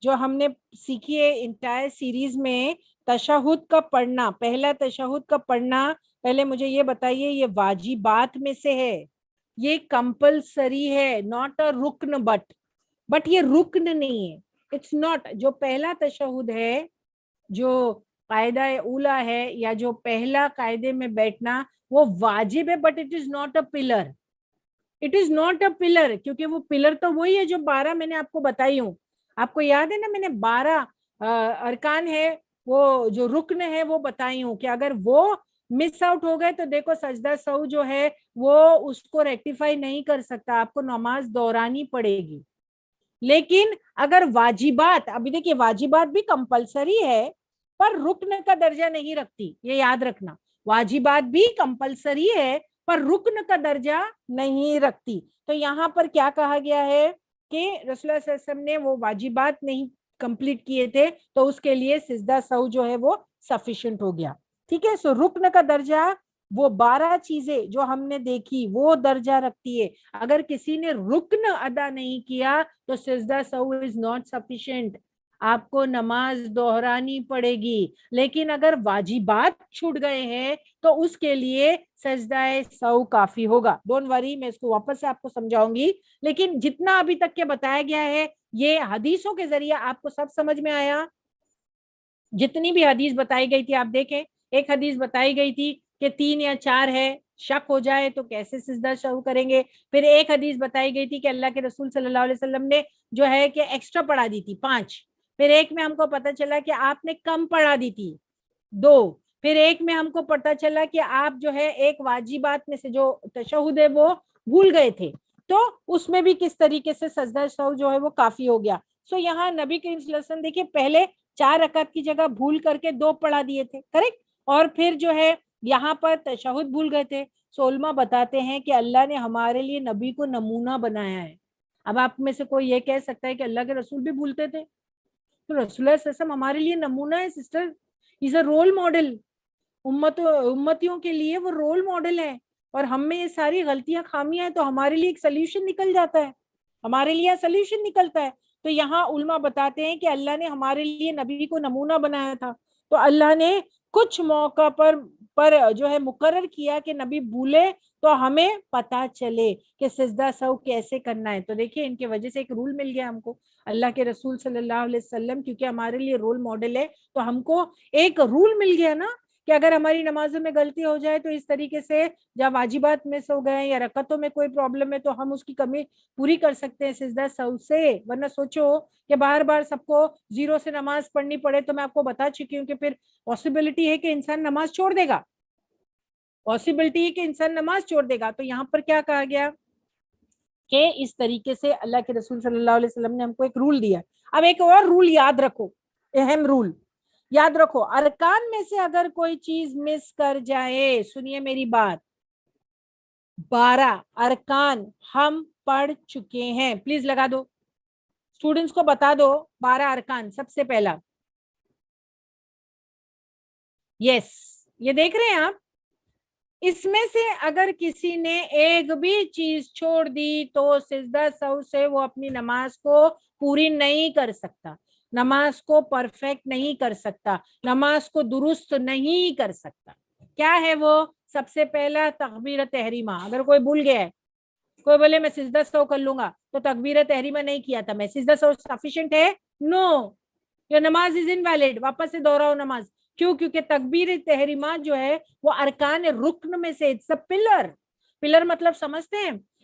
جو ہم نے سیکھی ہے انٹائر سیریز میں, تشہد کا پڑھنا, پہلا تشہد کا پڑھنا, پہلے مجھے یہ بتائیے یہ واجبات میں سے ہے, یہ کمپلسری ہے, ناٹ اے رکن, بٹ یہ رکن نہیں ہے, اٹس ناٹ. جو پہلا تشہد ہے جو قاعدہ اولا ہے یا جو پہلا قاعدے میں بیٹھنا وہ واجب ہے, but it is not a pillar, it is not a pillar, کیونکہ وہ پلر تو وہی ہے جو 12 میں نے آپ کو بتائی ہوں. آپ کو یاد ہے نا میں نے 12 ارکان ہے وہ جو رکن ہے وہ بتائی ہوں کہ اگر وہ مس آؤٹ ہو گئے تو دیکھو سجدہ سہو جو ہے وہ اس کو ریکٹیفائی نہیں کر سکتا, آپ کو نماز دہرانی پڑے گی. لیکن اگر واجبات, ابھی دیکھیے واجبات بھی کمپلسری ہے پر رکن کا درجہ نہیں رکھتی, یہ یاد رکھنا, واجبات بھی کمپلسری ہے پر رکن کا درجہ نہیں رکھتی. تو یہاں پر کیا کہا گیا ہے کہ رسول اللہ صلی اللہ علیہ وسلم نے وہ واجبات نہیں کمپلیٹ کیے تھے تو اس کے لیے سجدہ سہو جو ہے وہ سفیشینٹ ہو گیا. ٹھیک ہے, سو رکن کا درجہ وہ 12 چیزیں جو ہم نے دیکھی وہ درجہ رکھتی ہے. اگر کسی نے رکن ادا نہیں کیا تو سجدہ سہو از ناٹ سفیشینٹ, آپ کو نماز دہرانی پڑے گی. لیکن اگر واجبات چھوٹ گئے ہیں تو اس کے لیے سجدہ سہو کافی ہوگا. ڈونٹ وری, میں اس کو واپس سے آپ کو سمجھاؤں گی, لیکن جتنا ابھی تک کے بتایا گیا ہے یہ حدیثوں کے ذریعے آپ کو سب سمجھ میں آیا. جتنی بھی حدیث بتائی گئی تھی آپ دیکھیں, ایک حدیث بتائی گئی تھی کہ 3 یا 4 ہے, شک ہو جائے تو کیسے سجدہ سہو کریں گے. پھر ایک حدیث بتائی گئی تھی کہ اللہ کے رسول صلی اللہ علیہ وسلم نے جو ہے کہ ایکسٹرا پڑھا دی تھی 5. پھر ایک میں ہم کو پتا چلا کہ آپ نے کم پڑھا دی تھی 2. پھر ایک میں ہم کو پتا چلا کہ آپ جو ہے ایک واجبات میں سے جو تشہد ہے وہ بھول گئے تھے, تو اس میں بھی کس طریقے سے سجدہ سہو جو ہے وہ کافی ہو گیا. سو یہاں نبی کریم صلی اللہ علیہ وسلم دیکھیے پہلے 4 رکعت کی جگہ بھول کر کے 2 پڑھا دیے تھے, کریکٹ, اور پھر جو ہے یہاں پر تشہد بھول گئے تھے. سو علماء بتاتے ہیں کہ اللہ نے ہمارے لیے نبی کو نمونہ بنایا ہے. اب آپ میں سے کوئی یہ کہہ سکتا ہے کہ اللہ کے رسول بھی بھولتے تھے, تو رسول اللہ صلی اللہ علیہ وسلم ہمارے لیے نمونہ ہے سسٹر, از اے رول ماڈل. امتیوں کے لیے وہ رول ماڈل ہے, اور ہم میں یہ ساری غلطیاں خامیاں ہیں تو ہمارے لیے ایک سلیوشن نکل جاتا ہے, ہمارے لیے سلیوشن نکلتا ہے. تو یہاں علماء بتاتے ہیں کہ اللہ نے ہمارے لیے نبی کو نمونہ بنایا تھا, تو اللہ نے کچھ موقع پر جو ہے مقرر کیا کہ نبی بھولے تو ہمیں پتا چلے کہ سجدہ سہو کیسے کرنا ہے. تو دیکھیے ان کی وجہ سے ایک رول مل گیا ہم کو, اللہ کے رسول صلی اللہ علیہ وسلم کیونکہ ہمارے لیے رول ماڈل ہے تو ہم کو ایک رول مل گیا نا کہ اگر ہماری نمازوں میں غلطی ہو جائے تو اس طریقے سے جب واجبات میں سے ہو گئے یا رکعتوں میں کوئی پرابلم ہے تو ہم اس کی کمی پوری کر سکتے ہیں سجدہ سہو سے. ورنہ سوچو کہ بار بار سب کو 0 سے نماز پڑھنی پڑے, تو میں آپ کو بتا چکی ہوں کہ پھر پاسبلٹی ہے کہ انسان نماز چھوڑ دے گا, پاسبلٹی ہے کہ انسان نماز چھوڑ دے گا. تو یہاں پر کیا کہا گیا کہ اس طریقے سے اللہ کے رسول صلی اللہ علیہ وسلم نے ہم کو ایک رول دیا. اب ایک اور رول یاد رکھو, اہم رول یاد رکھو, ارکان میں سے اگر کوئی چیز مس کر جائے, سنیے میری بات, 12 ارکان ہم پڑھ چکے ہیں, پلیز لگا دو اسٹوڈنٹس کو بتا دو 12 ارکان. سب سے پہلا یس, یہ دیکھ رہے ہیں آپ, اس میں سے اگر کسی نے ایک بھی چیز چھوڑ دی تو سجدہ سہو سے وہ اپنی نماز کو پوری نہیں کر سکتا, نماز کو پرفیکٹ نہیں کر سکتا, نماز کو درست نہیں کر سکتا. کیا ہے وہ؟ سب سے پہلا تکبیر تحریمہ. اگر کوئی بھول گیا ہے, کوئی بولے میں سجدہ سہو کر لوں گا تو تکبیر تحریمہ نہیں کیا تھا میں, سجدہ سہو سفیشینٹ ہے؟ نو, یہ نماز از انویلڈ. واپس سے دوہراؤ نماز. کیوں؟ کیونکہ تکبیر تحریمہ جو ہے وہ ارکان رکن میں سے, اٹس اے پلر. پلر مطلب سمجھتے ہیں,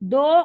2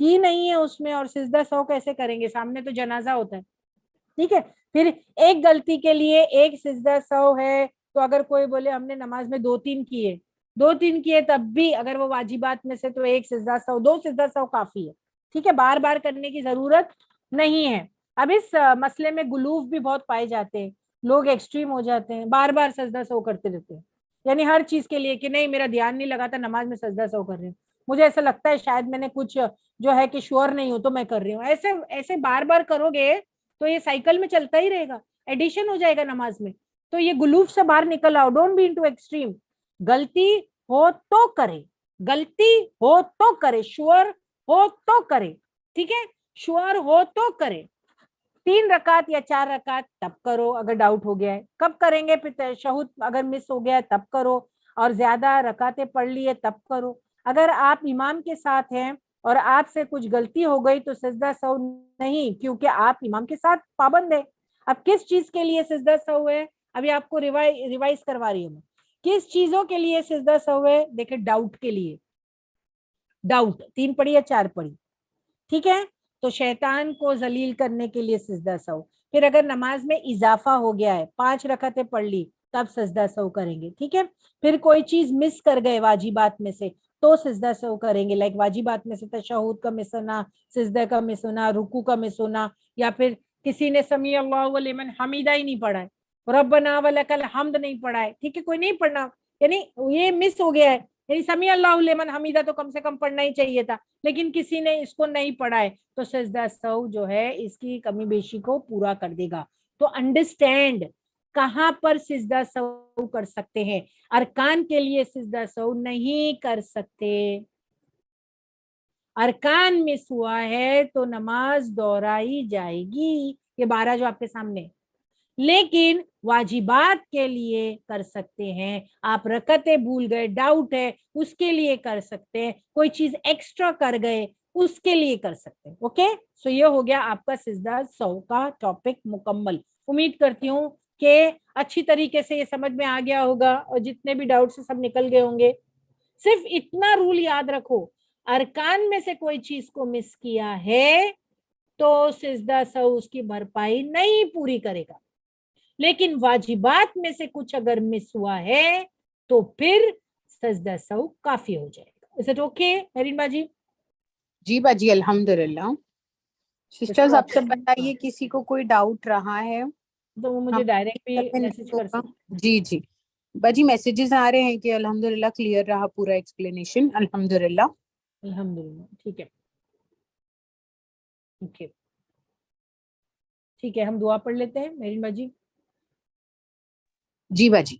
ہی نہیں ہے اس میں, اور سجدہ سہو کیسے کریں گے, سامنے تو جنازہ ہوتا ہے. ٹھیک ہے, پھر ایک غلطی کے لیے ایک سجدہ سہو ہے, تو اگر کوئی بولے ہم نے نماز میں 2-3 کیے تب بھی اگر وہ واجبات میں سے, تو ایک سجدہ سہو, 2 سجدہ سہو کافی ہے. ٹھیک ہے, بار بار کرنے کی ضرورت نہیں ہے. اب اس مسئلے میں غلوف بھی بہت پائے جاتے ہیں, لوگ ایکسٹریم ہو جاتے ہیں, بار بار سجدہ سہو کرتے رہتے ہیں, یعنی ہر چیز کے لیے کہ نہیں میرا دھیان نہیں لگا تھا نماز میں سجدہ سہو کر رہی ہوں, مجھے ایسا لگتا ہے شاید میں نے کچھ جو ہے کہ شور نہیں ہوں تو میں کر رہی ہوں. ایسے بار بار کرو گے تو یہ سائیکل میں چلتا ہی رہے گا, ایڈیشن ہو جائے گا نماز میں. تو یہ غلوف سے باہر نکل آؤ, ڈونٹ بی انٹو ایکسٹریم. غلطی ہو تو کرے, غلطی ہو تو کرے, شور ہو تو کرے. ٹھیک ہے, شور ہو تو کرے. 3 رکعت یا 4 رکعت تب کرو اگر ڈاؤٹ ہو گیا ہے. کب کریں گے, پھر تشہد اگر مس ہو گیا ہے تب کرو, اور زیادہ رکعتیں پڑھ لی ہے تب کرو. اگر آپ امام کے ساتھ ہیں اور آپ سے کچھ غلطی ہو گئی تو سجدہ سہو نہیں, کیونکہ آپ امام کے ساتھ پابند ہیں. اب کس چیز کے لیے سجدہ سہو ہے, ابھی آپ کو ریوائز کروا رہی ہوں. کس چیزوں کے لیے سجدہ سہو ہے, دیکھیں ڈاؤٹ کے لیے. ڈاؤٹ 3 پڑھی یا 4 پڑھی, ٹھیک ہے, تو شیطان کو ذلیل کرنے کے لیے سجدہ سہو. پھر اگر نماز میں اضافہ ہو گیا ہے, 5 رکعتیں پڑھ لی تب سجدہ سہو کریں گے. ٹھیک ہے, پھر کوئی چیز مس کر گئے واجبات میں سے تو سجدہ سہو کریں گے, لائک واجبات میں سے تشہد کا مس ہونا, سجدہ کا مس ہونا, رکوع کا مس ہونا, یا پھر کسی نے سمیع اللہ لمن حمیدہ ہی نہیں پڑھا ہے, ربنا ولک الحمد نہیں پڑھا ہے. ٹھیک ہے, کوئی نہیں پڑھنا, یعنی یہ مس ہو گیا ہے, یعنی سمیع اللہ لمن حمیدہ تو کم سے کم پڑھنا ہی چاہیے تھا, لیکن کسی نے اس کو نہیں پڑھا ہے, تو سجدہ سہو جو ہے اس کی کمی بیشی کو پورا کر دے گا. تو انڈرسٹینڈ کہاں پر سجدہ سہو کر سکتے ہیں, ارکان کے لیے سجدہ سہو نہیں کر سکتے. ارکان مس ہوا ہے تو نماز دوہرائی جائے گی, یہ 12 جو آپ کے سامنے, لیکن واجبات کے لیے کر سکتے ہیں. آپ رکعتیں بھول گئے, ڈاؤٹ ہے, اس کے لیے کر سکتے ہیں. کوئی چیز ایکسٹرا کر گئے, اس کے لیے کر سکتے ہیں. اوکے, سو یہ ہو گیا آپ کا سجدہ سہو کا ٹاپک مکمل. امید کرتی ہوں کہ اچھی طریقے سے یہ سمجھ میں آ گیا ہوگا, اور جتنے بھی ڈاؤٹ سے سب نکل گئے ہوں گے. صرف اتنا رول یاد رکھو, ارکان میں سے کوئی چیز کو مس کیا ہے تو سجدہ سہو اس کی بھرپائی نہیں پوری کرے گا, لیکن واجبات میں سے کچھ اگر مس ہوا ہے تو پھر سجدہ سہو کافی ہو جائے گا. Is it okay, مریم باجی؟ جی باجی الحمدللہ. سسٹرز آپ سب بتائیے کسی کو کوئی ڈاؤٹ رہا ہے تو وہ مجھے ڈائریکٹ بھی میسج کر سکتے. جی جی باجی, میسیجز آ رہے ہیں کہ الحمدللہ کلیئر رہا پورا ایکسپلینیشن. الحمدللہ الحمدللہ. ٹھیک ہے, اوکے, ٹھیک ہے, ہم دعا پڑھ لیتے ہیں مریم باجی. جی باجی.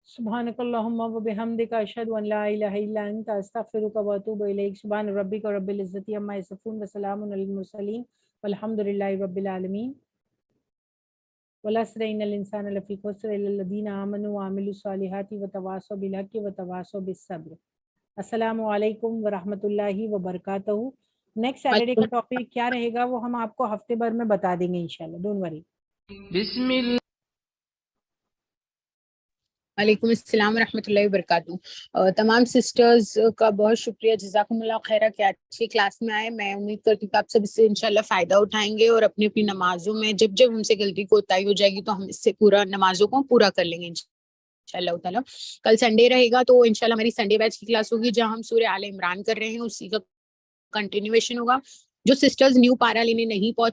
سبحانک اللہم و بحمدک اشہد ان لا الہ الا انت استغفرک و اتوب الیک. سبحان ربک رب العزت عما یصفون وسلام علی المرسلین والحمدللہ رب العالمین. والعصر ان الانسان لفی خسر الا الذین آمنوا وعملوا الصالحات وتواصوا بالحق وتواصوا بالصبر. السلام علیکم ورحمۃ اللہ وبرکاتہ. نیکسٹ سیٹرڈے کا ٹاپک کیا رہے گا وہ ہم آپ کو ہفتے بھر میں بتا دیں گے انشاءاللہ, ڈونٹ وری. بسم اللہ. وعلیکم السلام ورحمۃ اللہ وبرکاتہ. تمام سسٹرز کا بہت شکریہ, جزاکم اللہ خیرہ کہ اچھی کلاس میں آئے. میں امید کرتی ہوں کہ آپ سب اس سے انشاءاللہ فائدہ اٹھائیں گے, اور اپنی اپنی نمازوں میں جب جب ہم سے غلطی کوتاہی ہو جائے گی تو ہم اس سے پورا نمازوں کو پورا کر لیں گے انشاءاللہ تعالیٰ. کل سنڈے رہے گا تو انشاءاللہ ہماری سنڈے بیچ کی کلاس ہوگی جہاں ہم سورہ آل عمران کر رہے ہیں, اسی کا کنٹینیویشن ہوگا. جو سسٹرز نیو پارا لینے نہیں پہنچے